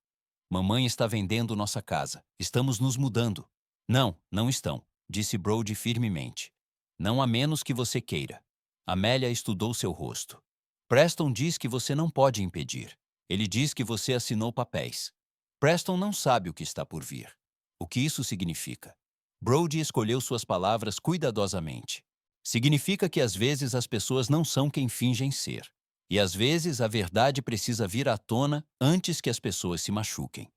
Mamãe está vendendo nossa casa. Estamos nos mudando. Não, não estão, disse Brody firmemente. Não a menos que você queira. Amélia estudou seu rosto. Preston diz que você não pode impedir. Ele diz que você assinou papéis. Preston não sabe o que está por vir. O que isso significa? Brody escolheu suas palavras cuidadosamente. Significa que às vezes as pessoas não são quem fingem ser. E às vezes a verdade precisa vir à tona antes que as pessoas se machuquem.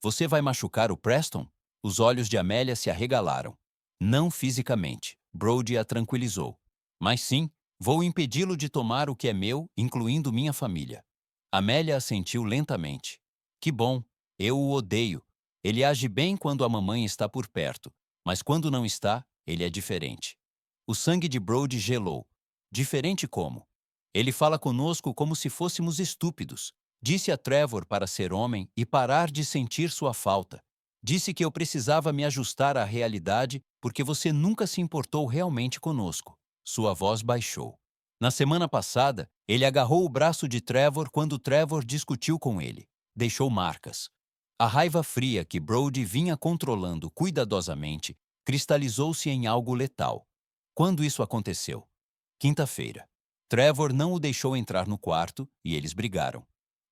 Você vai machucar o Preston? Os olhos de Amélia se arregalaram. Não fisicamente, Brody a tranquilizou. Mas sim, vou impedi-lo de tomar o que é meu, incluindo minha família. Amélia assentiu lentamente. Que bom, eu o odeio. Ele age bem quando a mamãe está por perto, mas quando não está, ele é diferente. O sangue de Brody gelou. Diferente como? Ele fala conosco como se fôssemos estúpidos. Disse a Trevor para ser homem e parar de sentir sua falta. Disse que eu precisava me ajustar à realidade porque você nunca se importou realmente conosco. Sua voz baixou. Na semana passada, ele agarrou o braço de Trevor quando Trevor discutiu com ele. Deixou marcas. A raiva fria que Brody vinha controlando cuidadosamente cristalizou-se em algo letal. Quando isso aconteceu? Quinta-feira. Trevor não o deixou entrar no quarto e eles brigaram.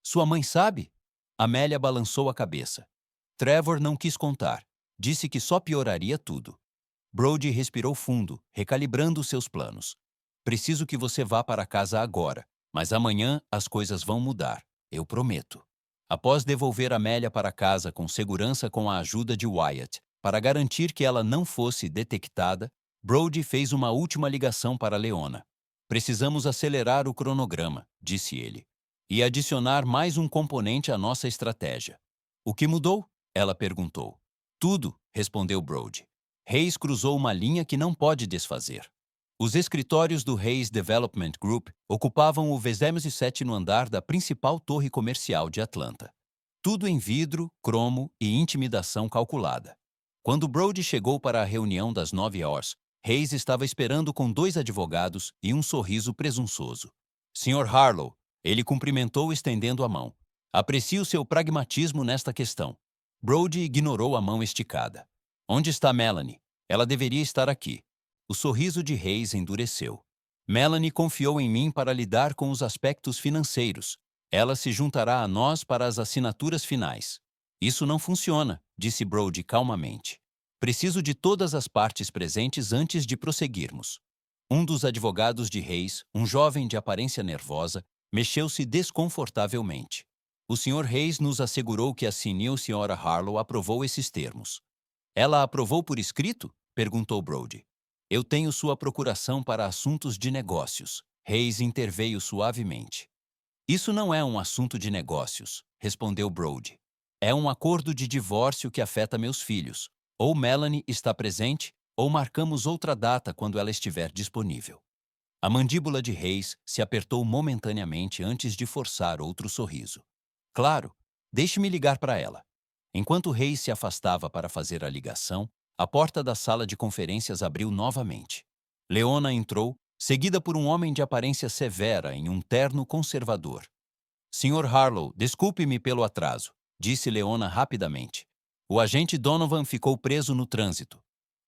Sua mãe sabe? Amélia balançou a cabeça. Trevor não quis contar. Disse que só pioraria tudo. Brody respirou fundo, recalibrando seus planos. Preciso que você vá para casa agora, mas amanhã as coisas vão mudar, eu prometo. Após devolver Amélia para casa com segurança com a ajuda de Wyatt, para garantir que ela não fosse detectada, Brody fez uma última ligação para Leona. Precisamos acelerar o cronograma, disse ele, e adicionar mais um componente à nossa estratégia. O que mudou? Ela perguntou. Tudo, respondeu Brody. Hayes cruzou uma linha que não pode desfazer. Os escritórios do Hayes Development Group ocupavam o 27º andar da principal torre comercial de Atlanta. Tudo em vidro, cromo e intimidação calculada. Quando Brody chegou para a reunião das 9 horas, Hayes estava esperando com 2 advogados e um sorriso presunçoso. Sr. Harlow, ele cumprimentou estendendo a mão. Aprecio seu pragmatismo nesta questão. Brody ignorou a mão esticada. Onde está Melanie? Ela deveria estar aqui. O sorriso de Hayes endureceu. Melanie confiou em mim para lidar com os aspectos financeiros. Ela se juntará a nós para as assinaturas finais. Isso não funciona, disse Brody calmamente. Preciso de todas as partes presentes antes de prosseguirmos. Um dos advogados de Hayes, um jovem de aparência nervosa, mexeu-se desconfortavelmente. O Sr. Hayes nos assegurou que a senil Sra. Harlow aprovou esses termos. Ela aprovou por escrito? Perguntou Brody. Eu tenho sua procuração para assuntos de negócios. Hayes interveio suavemente. Isso não é um assunto de negócios, respondeu Brody. É um acordo de divórcio que afeta meus filhos. Ou Melanie está presente, ou marcamos outra data quando ela estiver disponível. A mandíbula de Hayes se apertou momentaneamente antes de forçar outro sorriso. Claro, deixe-me ligar para ela. Enquanto Hayes se afastava para fazer a ligação, a porta da sala de conferências abriu novamente. Leona entrou, seguida por um homem de aparência severa em um terno conservador. Sr. Harlow, desculpe-me pelo atraso, disse Leona rapidamente. O agente Donovan ficou preso no trânsito.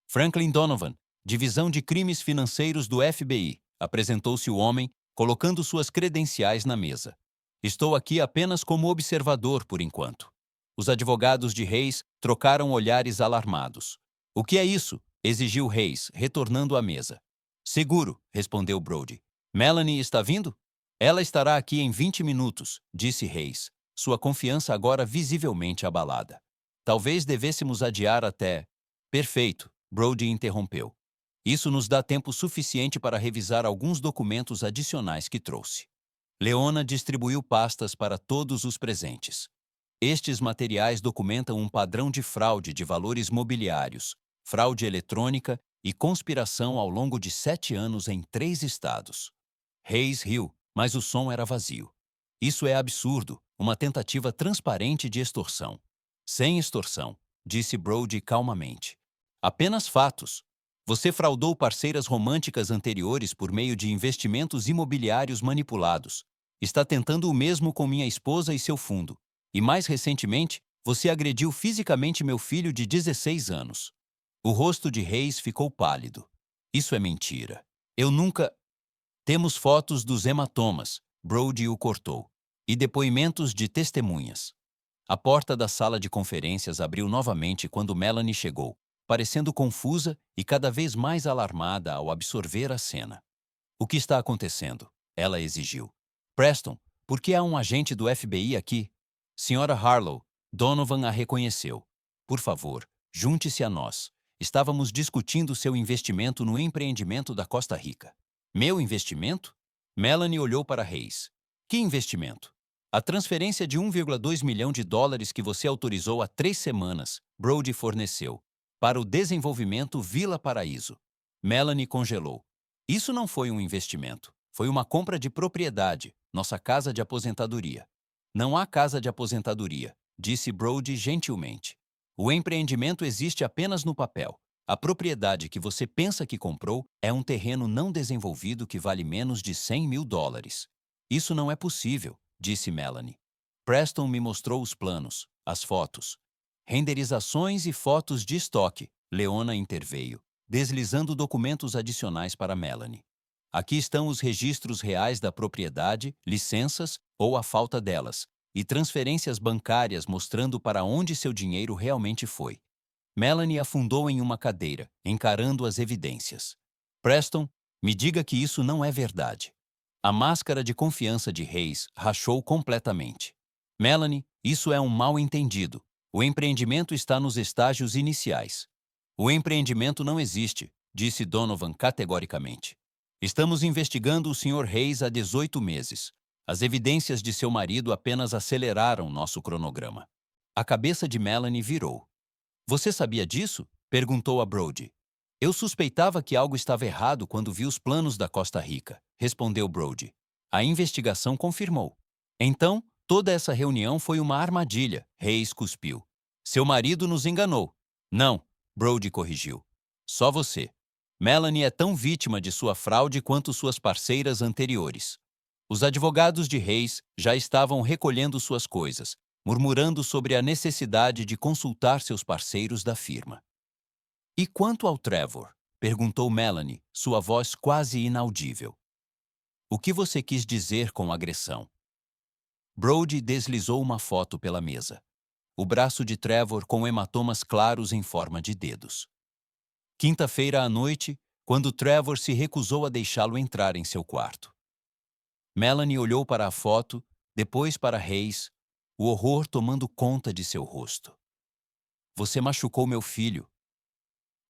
Franklin Donovan, Divisão de Crimes Financeiros do FBI, apresentou-se o homem, colocando suas credenciais na mesa. Estou aqui apenas como observador por enquanto. Os advogados de Hayes trocaram olhares alarmados. O que é isso? Exigiu Hayes, retornando à mesa. Seguro, respondeu Brody. Melanie está vindo? Ela estará aqui em 20 minutos, disse Hayes, sua confiança agora visivelmente abalada. Talvez devêssemos adiar até... Perfeito, Brody interrompeu. Isso nos dá tempo suficiente para revisar alguns documentos adicionais que trouxe. Leona distribuiu pastas para todos os presentes. Estes materiais documentam um padrão de fraude de valores mobiliários, fraude eletrônica e conspiração ao longo de 7 anos em 3 estados. Hayes riu, mas o som era vazio. Isso é absurdo, uma tentativa transparente de extorsão. Sem extorsão, disse Brody calmamente. Apenas fatos. Você fraudou parceiras românticas anteriores por meio de investimentos imobiliários manipulados. Está tentando o mesmo com minha esposa e seu fundo. E mais recentemente, você agrediu fisicamente meu filho de 16 anos. O rosto de Hayes ficou pálido. Isso é mentira. Eu nunca... Temos fotos dos hematomas, Brody o cortou, e depoimentos de testemunhas. A porta da sala de conferências abriu novamente quando Melanie chegou, parecendo confusa e cada vez mais alarmada ao absorver a cena. O que está acontecendo? Ela exigiu. Preston, por que há um agente do FBI aqui? Senhora Harlow, Donovan a reconheceu. Por favor, junte-se a nós. Estávamos discutindo seu investimento no empreendimento da Costa Rica. Meu investimento? Melanie olhou para Reis. Que investimento? A transferência de 1,2 milhão de dólares que você autorizou há 3 semanas, Brody forneceu, para o desenvolvimento Vila Paraíso. Melanie congelou. Isso não foi um investimento. Foi uma compra de propriedade, nossa casa de aposentadoria. Não há casa de aposentadoria, disse Brody gentilmente. O empreendimento existe apenas no papel. A propriedade que você pensa que comprou é um terreno não desenvolvido que vale menos de 100 mil dólares. Isso não é possível, disse Melanie. Preston me mostrou os planos, as fotos. Renderizações e fotos de estoque, Leona interveio, deslizando documentos adicionais para Melanie. Aqui estão os registros reais da propriedade, licenças ou a falta delas, e transferências bancárias mostrando para onde seu dinheiro realmente foi. Melanie afundou em uma cadeira, encarando as evidências. Preston, me diga que isso não é verdade. A máscara de confiança de Reis rachou completamente. Melanie, isso é um mal-entendido. O empreendimento está nos estágios iniciais. O empreendimento não existe, disse Donovan categoricamente. Estamos investigando o Sr. Reis há 18 meses. As evidências de seu marido apenas aceleraram nosso cronograma. A cabeça de Melanie virou. Você sabia disso? Perguntou a Brody. Eu suspeitava que algo estava errado quando vi os planos da Costa Rica, respondeu Brody. A investigação confirmou. Então, toda essa reunião foi uma armadilha, Reis cuspiu. Seu marido nos enganou. Não, Brody corrigiu. Só você. Melanie é tão vítima de sua fraude quanto suas parceiras anteriores. Os advogados de Reis já estavam recolhendo suas coisas, murmurando sobre a necessidade de consultar seus parceiros da firma. E quanto ao Trevor? Perguntou Melanie, sua voz quase inaudível. O que você quis dizer com agressão? Brody deslizou uma foto pela mesa. O braço de Trevor com hematomas claros em forma de dedos. Quinta-feira à noite, quando Trevor se recusou a deixá-lo entrar em seu quarto. Melanie olhou para a foto, depois para Reis, o horror tomando conta de seu rosto. Você machucou meu filho.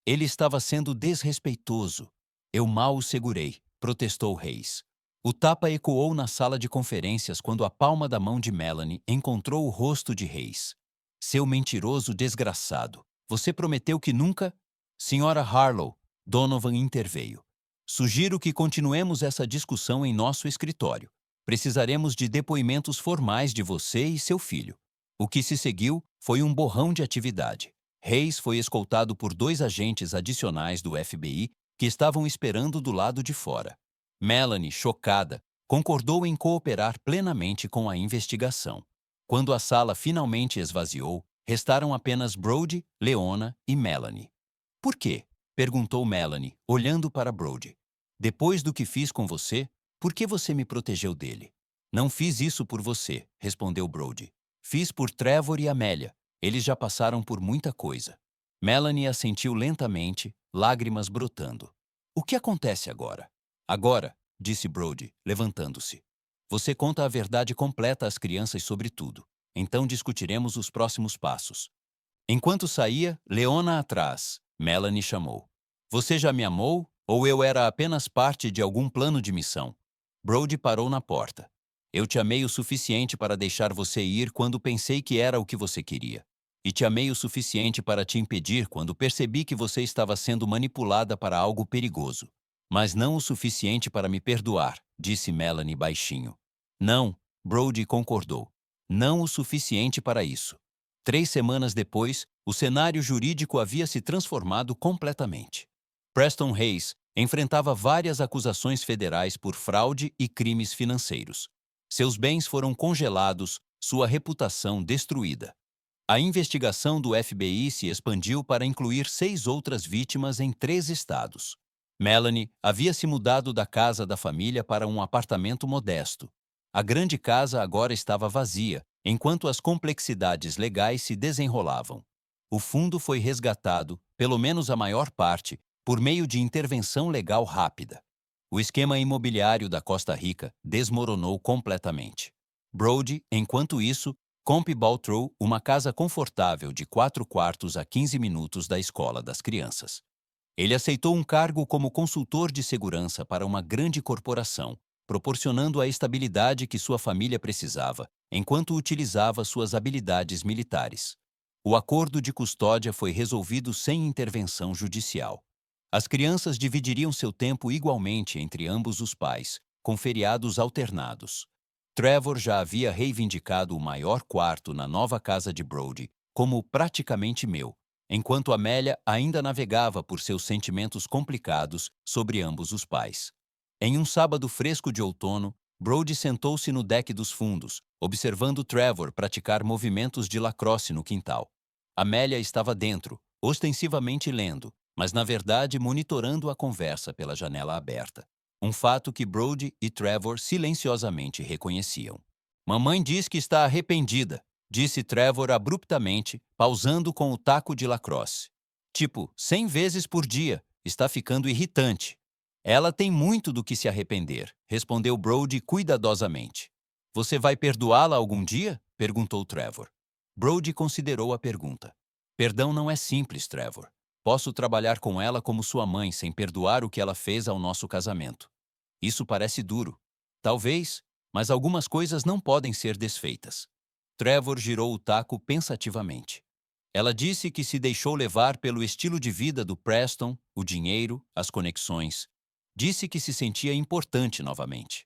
Ele estava sendo desrespeitoso. Eu mal o segurei, protestou Reis. O tapa ecoou na sala de conferências quando a palma da mão de Melanie encontrou o rosto de Reis. Seu mentiroso desgraçado. Você prometeu que nunca... Senhora Harlow, Donovan interveio. Sugiro que continuemos essa discussão em nosso escritório. Precisaremos de depoimentos formais de você e seu filho. O que se seguiu foi um borrão de atividade. Reis foi escoltado por 2 agentes adicionais do FBI que estavam esperando do lado de fora. Melanie, chocada, concordou em cooperar plenamente com a investigação. Quando a sala finalmente esvaziou, restaram apenas Brody, Leona e Melanie. Por quê? Perguntou Melanie, olhando para Brody. Depois do que fiz com você, por que você me protegeu dele? Não fiz isso por você, respondeu Brody. Fiz por Trevor e Amélia. Eles já passaram por muita coisa. Melanie assentiu lentamente, lágrimas brotando. O que acontece agora? Agora, disse Brody, levantando-se. Você conta a verdade completa às crianças sobre tudo. Então discutiremos os próximos passos. Enquanto saía, Leona atrás, Melanie chamou. Você já me amou ou eu era apenas parte de algum plano de missão? Brody parou na porta. Eu te amei o suficiente para deixar você ir quando pensei que era o que você queria. E te amei o suficiente para te impedir quando percebi que você estava sendo manipulada para algo perigoso. Mas não o suficiente para me perdoar, disse Melanie baixinho. Não, Brody concordou. Não o suficiente para isso. 3 semanas depois, o cenário jurídico havia se transformado completamente. Preston Reis enfrentava várias acusações federais por fraude e crimes financeiros. Seus bens foram congelados, sua reputação destruída. A investigação do FBI se expandiu para incluir 6 outras vítimas em 3 estados. Melanie havia se mudado da casa da família para um apartamento modesto. A grande casa agora estava vazia, enquanto as complexidades legais se desenrolavam. O fundo foi resgatado, pelo menos a maior parte, por meio de intervenção legal rápida. O esquema imobiliário da Costa Rica desmoronou completamente. Brody, enquanto isso, Campbell Trow, uma casa confortável de 4 quartos a 15 minutos da escola das crianças. Ele aceitou um cargo como consultor de segurança para uma grande corporação, proporcionando a estabilidade que sua família precisava, enquanto utilizava suas habilidades militares. O acordo de custódia foi resolvido sem intervenção judicial. As crianças dividiriam seu tempo igualmente entre ambos os pais, com feriados alternados. Trevor já havia reivindicado o maior quarto na nova casa de Brody como praticamente meu, enquanto Amélia ainda navegava por seus sentimentos complicados sobre ambos os pais. Em um sábado fresco de outono, Brody sentou-se no deck dos fundos, observando Trevor praticar movimentos de lacrosse no quintal. Amélia estava dentro, ostensivamente lendo, mas na verdade monitorando a conversa pela janela aberta. Um fato que Brody e Trevor silenciosamente reconheciam. Mamãe diz que está arrependida, disse Trevor abruptamente, pausando com o taco de lacrosse. Tipo, 100 vezes por dia, está ficando irritante. Ela tem muito do que se arrepender, respondeu Brody cuidadosamente. Você vai perdoá-la algum dia? Perguntou Trevor. Brody considerou a pergunta. Perdão não é simples, Trevor. Posso trabalhar com ela como sua mãe sem perdoar o que ela fez ao nosso casamento. Isso parece duro. Talvez, mas algumas coisas não podem ser desfeitas. Trevor girou o taco pensativamente. Ela disse que se deixou levar pelo estilo de vida do Preston, o dinheiro, as conexões. Disse que se sentia importante novamente.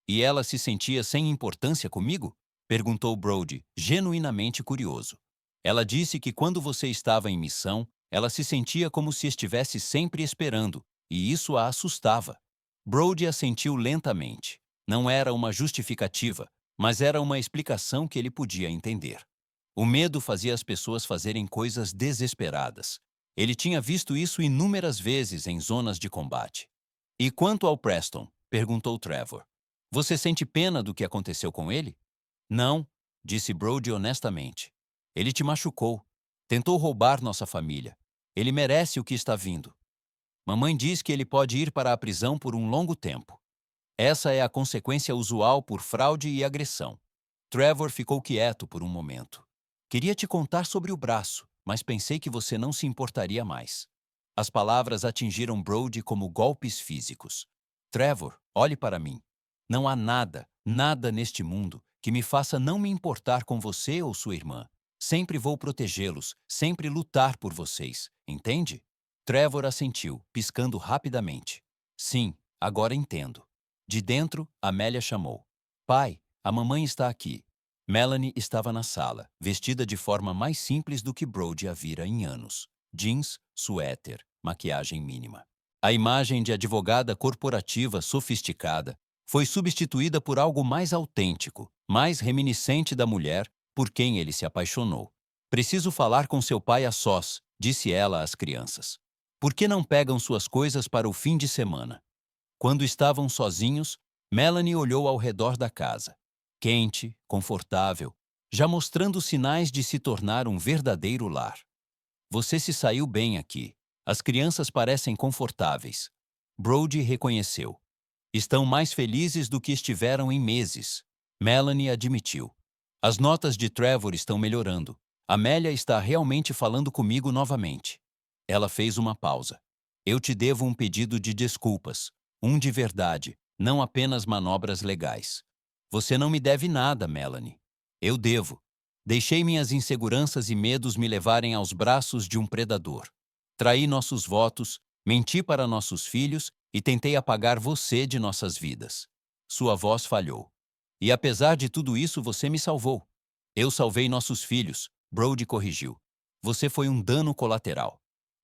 E ela se sentia sem importância comigo? Perguntou Brody, genuinamente curioso. Ela disse que quando você estava em missão, ela se sentia como se estivesse sempre esperando, e isso a assustava. Brody assentiu lentamente. Não era uma justificativa, mas era uma explicação que ele podia entender. O medo fazia as pessoas fazerem coisas desesperadas. Ele tinha visto isso inúmeras vezes em zonas de combate. E quanto ao Preston? Perguntou Trevor. Você sente pena do que aconteceu com ele? Não, disse Brody honestamente. Ele te machucou. Tentou roubar nossa família. Ele merece o que está vindo. Mamãe diz que ele pode ir para a prisão por um longo tempo. Essa é a consequência usual por fraude e agressão. Trevor ficou quieto por um momento. Queria te contar sobre o braço, mas pensei que você não se importaria mais. As palavras atingiram Brody como golpes físicos. Trevor, olhe para mim. Não há nada, nada neste mundo que me faça não me importar com você ou sua irmã. Sempre vou protegê-los, sempre lutar por vocês, entende? Trevor assentiu, piscando rapidamente. Sim, agora entendo. De dentro, Amélia chamou. Pai, a mamãe está aqui. Melanie estava na sala, vestida de forma mais simples do que Brody a vira em anos. Jeans, suéter, maquiagem mínima. A imagem de advogada corporativa sofisticada foi substituída por algo mais autêntico, mais reminiscente da mulher por quem ele se apaixonou. Preciso falar com seu pai a sós, disse ela às crianças. Por que não pegam suas coisas para o fim de semana? Quando estavam sozinhos, Melanie olhou ao redor da casa. Quente, confortável, já mostrando sinais de se tornar um verdadeiro lar. Você se saiu bem aqui. As crianças parecem confortáveis. Brody reconheceu. Estão mais felizes do que estiveram em meses. Melanie admitiu. As notas de Trevor estão melhorando. Amélia está realmente falando comigo novamente. Ela fez uma pausa. Eu te devo um pedido de desculpas. Um de verdade, não apenas manobras legais. Você não me deve nada, Melanie. Eu devo. Deixei minhas inseguranças e medos me levarem aos braços de um predador. Traí nossos votos, menti para nossos filhos e tentei apagar você de nossas vidas. Sua voz falhou. E apesar de tudo isso, você me salvou. Eu salvei nossos filhos, Brody corrigiu. Você foi um dano colateral.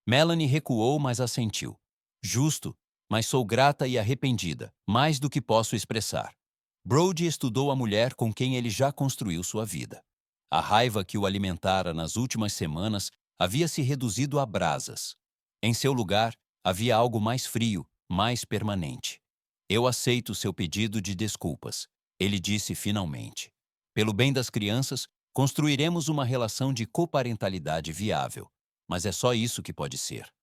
Melanie recuou, mas assentiu. Justo, mas sou grata e arrependida, mais do que posso expressar. Brody estudou a mulher com quem ele já construiu sua vida. A raiva que o alimentara nas últimas semanas havia se reduzido a brasas. Em seu lugar, havia algo mais frio, mais permanente. Eu aceito seu pedido de desculpas, ele disse finalmente. Pelo bem das crianças, construiremos uma relação de coparentalidade viável. Mas é só isso que pode ser.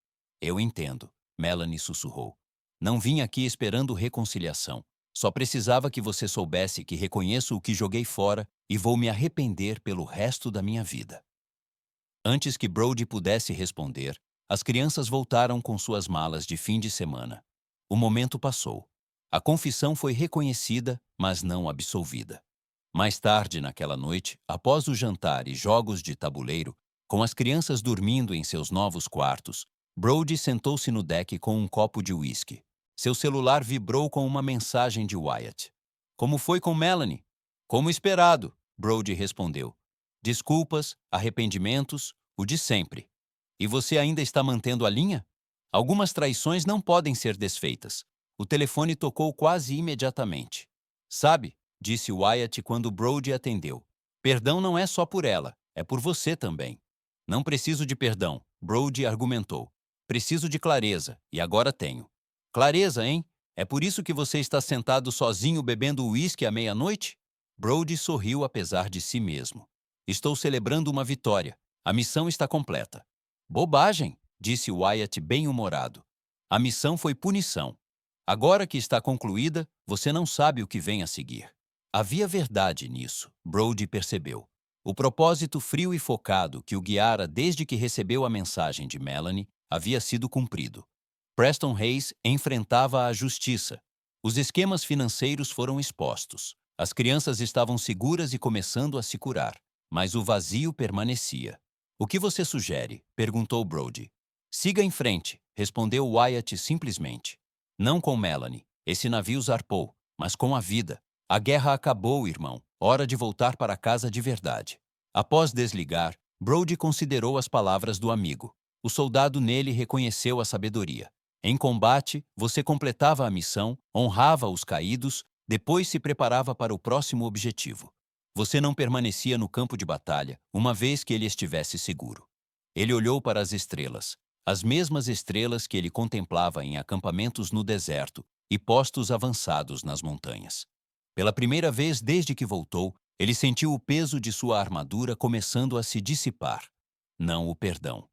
Eu entendo, Melanie sussurrou. Não vim aqui esperando reconciliação. Só precisava que você soubesse que reconheço o que joguei fora e vou me arrepender pelo resto da minha vida. Antes que Brody pudesse responder, as crianças voltaram com suas malas de fim de semana. O momento passou. A confissão foi reconhecida, mas não absolvida. Mais tarde naquela noite, após o jantar e jogos de tabuleiro, com as crianças dormindo em seus novos quartos, Brody sentou-se no deck com um copo de uísque. Seu celular vibrou com uma mensagem de Wyatt. Como foi com Melanie? Como esperado, Brody respondeu. Desculpas, arrependimentos, o de sempre. E você ainda está mantendo a linha? Algumas traições não podem ser desfeitas. O telefone tocou quase imediatamente. Sabe, disse Wyatt quando Brody atendeu. Perdão não é só por ela, é por você também. Não preciso de perdão, Brody argumentou. Preciso de clareza, e agora tenho. Clareza, hein? É por isso que você está sentado sozinho bebendo uísque à meia-noite? Brody sorriu apesar de si mesmo. Estou celebrando uma vitória. A missão está completa. Bobagem, disse Wyatt bem-humorado. A missão foi punição. Agora que está concluída, você não sabe o que vem a seguir. Havia verdade nisso, Brody percebeu. O propósito frio e focado que o guiara desde que recebeu a mensagem de Melanie havia sido cumprido. Preston Hayes enfrentava a justiça. Os esquemas financeiros foram expostos. As crianças estavam seguras e começando a se curar, mas o vazio permanecia. O que você sugere? Perguntou Brody. Siga em frente, respondeu Wyatt simplesmente. Não com Melanie. Esse navio zarpou, mas com a vida. A guerra acabou, irmão. Hora de voltar para casa de verdade. Após desligar, Brody considerou as palavras do amigo. O soldado nele reconheceu a sabedoria. Em combate, você completava a missão, honrava os caídos, depois se preparava para o próximo objetivo. Você não permanecia no campo de batalha, uma vez que ele estivesse seguro. Ele olhou para as estrelas, as mesmas estrelas que ele contemplava em acampamentos no deserto e postos avançados nas montanhas. Pela primeira vez desde que voltou, ele sentiu o peso de sua armadura começando a se dissipar. Não o perdão.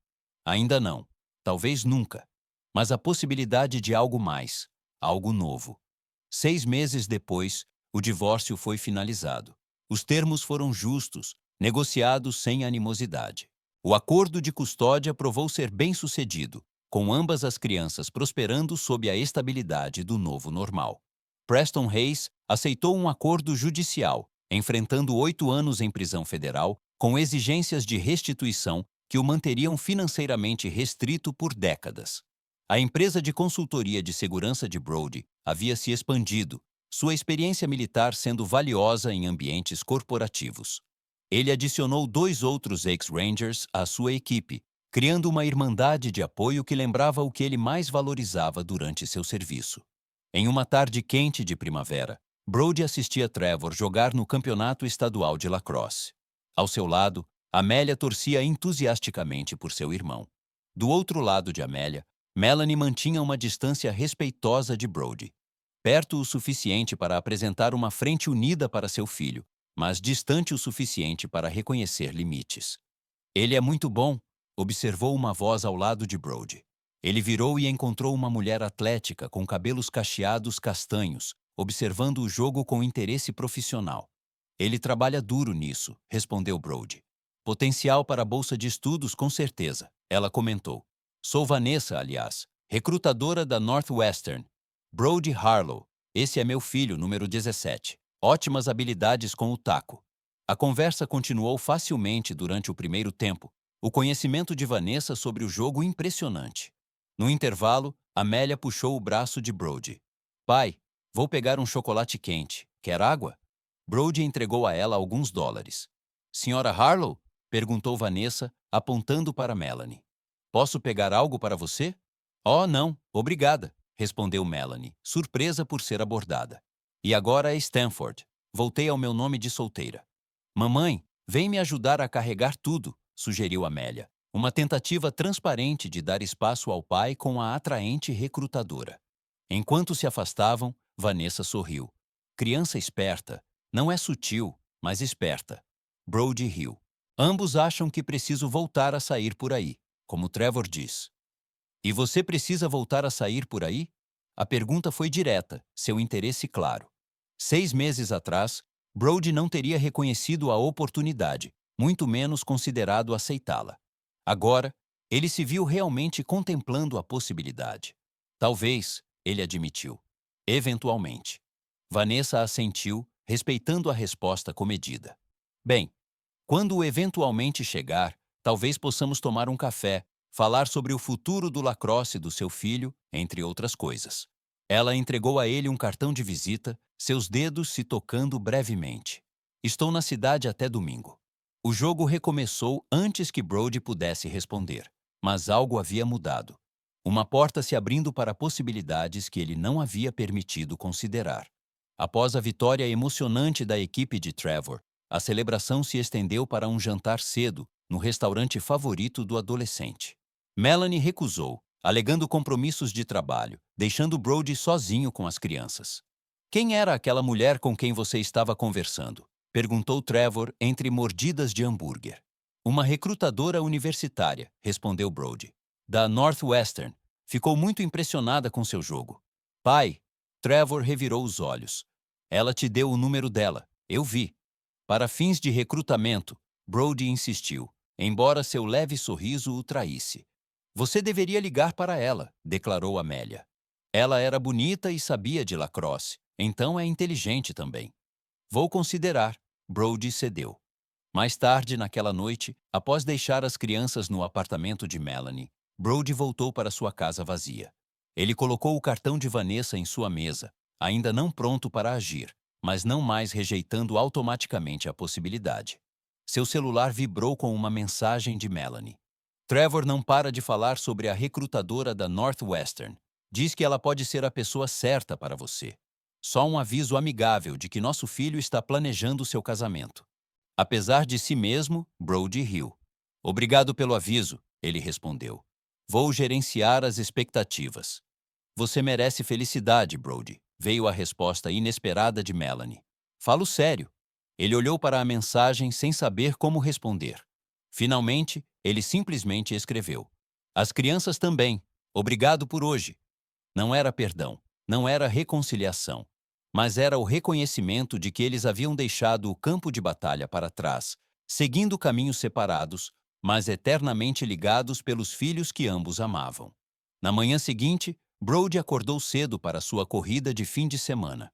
Ainda não. Talvez nunca. Mas a possibilidade de algo mais, algo novo. 6 meses depois, o divórcio foi finalizado. Os termos foram justos, negociados sem animosidade. O acordo de custódia provou ser bem-sucedido, com ambas as crianças prosperando sob a estabilidade do novo normal. Preston Hayes aceitou um acordo judicial, enfrentando 8 anos em prisão federal, com exigências de restituição que o manteriam financeiramente restrito por décadas. A empresa de consultoria de segurança de Brody havia se expandido, sua experiência militar sendo valiosa em ambientes corporativos. Ele adicionou 2 outros ex-Rangers à sua equipe, criando uma irmandade de apoio que lembrava o que ele mais valorizava durante seu serviço. Em uma tarde quente de primavera, Brody assistia Trevor jogar no campeonato estadual de lacrosse. Ao seu lado, Amélia torcia entusiasticamente por seu irmão. Do outro lado de Amélia, Melanie mantinha uma distância respeitosa de Brody. Perto o suficiente para apresentar uma frente unida para seu filho, mas distante o suficiente para reconhecer limites. Ele é muito bom, observou uma voz ao lado de Brody. Ele virou e encontrou uma mulher atlética com cabelos cacheados castanhos, observando o jogo com interesse profissional. Ele trabalha duro nisso, respondeu Brody. Potencial para a bolsa de estudos, com certeza, ela comentou. Sou Vanessa, aliás, recrutadora da Northwestern. Brody Harlow, esse é meu filho, número 17. Ótimas habilidades com o taco. A conversa continuou facilmente durante o primeiro tempo, o conhecimento de Vanessa sobre o jogo impressionante. No intervalo, Amélia puxou o braço de Brody. Pai, vou pegar um chocolate quente. Quer água? Brody entregou a ela alguns dólares. Senhora Harlow? Perguntou Vanessa, apontando para Melanie. Posso pegar algo para você? Oh, não, obrigada, respondeu Melanie, surpresa por ser abordada. E agora é Stanford. Voltei ao meu nome de solteira. Mamãe, vem me ajudar a carregar tudo, sugeriu Amélia, uma tentativa transparente de dar espaço ao pai com a atraente recrutadora. Enquanto se afastavam, Vanessa sorriu. Criança esperta. Não é sutil, mas esperta. Brody riu. Ambos acham que preciso voltar a sair por aí, como Trevor diz. E você precisa voltar a sair por aí? A pergunta foi direta, seu interesse claro. 6 meses atrás, Brody não teria reconhecido a oportunidade, muito menos considerado aceitá-la. Agora, ele se viu realmente contemplando a possibilidade. Talvez, ele admitiu. Eventualmente. Vanessa assentiu, respeitando a resposta comedida. Bem, quando o eventualmente chegar, talvez possamos tomar um café, falar sobre o futuro do lacrosse do seu filho, entre outras coisas. Ela entregou a ele um cartão de visita, seus dedos se tocando brevemente. Estou na cidade até domingo. O jogo recomeçou antes que Brody pudesse responder, mas algo havia mudado. Uma porta se abrindo para possibilidades que ele não havia permitido considerar. Após a vitória emocionante da equipe de Trevor, a celebração se estendeu para um jantar cedo, no restaurante favorito do adolescente. Melanie recusou, alegando compromissos de trabalho, deixando Brody sozinho com as crianças. Quem era aquela mulher com quem você estava conversando? Perguntou Trevor entre mordidas de hambúrguer. Uma recrutadora universitária, respondeu Brody. Da Northwestern. Ficou muito impressionada com seu jogo. Pai, Trevor revirou os olhos. Ela te deu o número dela, eu vi. Para fins de recrutamento, Brody insistiu, embora seu leve sorriso o traísse. Você deveria ligar para ela, declarou Amélia. Ela era bonita e sabia de lacrosse, então é inteligente também. Vou considerar, Brody cedeu. Mais tarde, naquela noite, após deixar as crianças no apartamento de Melanie, Brody voltou para sua casa vazia. Ele colocou o cartão de Vanessa em sua mesa, ainda não pronto para agir, mas não mais rejeitando automaticamente a possibilidade. Seu celular vibrou com uma mensagem de Melanie. Trevor não para de falar sobre a recrutadora da Northwestern. Diz que ela pode ser a pessoa certa para você. Só um aviso amigável de que nosso filho está planejando seu casamento. Apesar de si mesmo, Brody riu. Obrigado pelo aviso, ele respondeu. Vou gerenciar as expectativas. Você merece felicidade, Brody, veio a resposta inesperada de Melanie. Falo sério. Ele olhou para a mensagem sem saber como responder. Finalmente, ele simplesmente escreveu. As crianças também. Obrigado por hoje. Não era perdão, não era reconciliação, mas era o reconhecimento de que eles haviam deixado o campo de batalha para trás, seguindo caminhos separados, mas eternamente ligados pelos filhos que ambos amavam. Na manhã seguinte, Brody acordou cedo para sua corrida de fim de semana.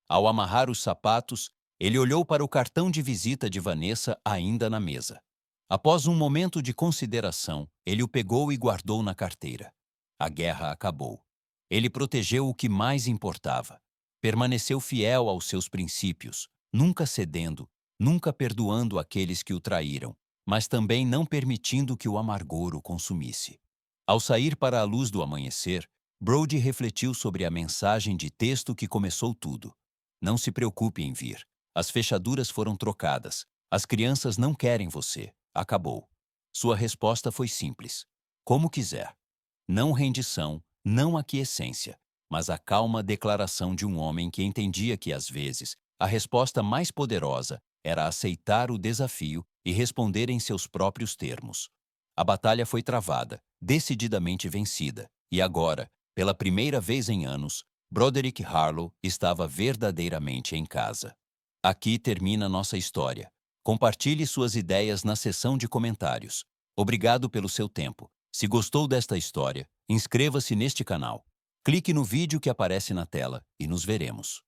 Ao amarrar os sapatos, ele olhou para o cartão de visita de Vanessa ainda na mesa. Após um momento de consideração, ele o pegou e guardou na carteira. A guerra acabou. Ele protegeu o que mais importava. Permaneceu fiel aos seus princípios, nunca cedendo, nunca perdoando aqueles que o traíram, mas também não permitindo que o amargor o consumisse. Ao sair para a luz do amanhecer, Brody refletiu sobre a mensagem de texto que começou tudo. Não se preocupe em vir. As fechaduras foram trocadas. As crianças não querem você. Acabou. Sua resposta foi simples. Como quiser. Não rendição, não aquiescência, mas a calma declaração de um homem que entendia que, às vezes, a resposta mais poderosa era aceitar o desafio e responder em seus próprios termos. A batalha foi travada, decididamente vencida, e agora, pela primeira vez em anos, Broderick Harlow estava verdadeiramente em casa. Aqui termina nossa história. Compartilhe suas ideias na seção de comentários. Obrigado pelo seu tempo. Se gostou desta história, inscreva-se neste canal. Clique no vídeo que aparece na tela e nos veremos.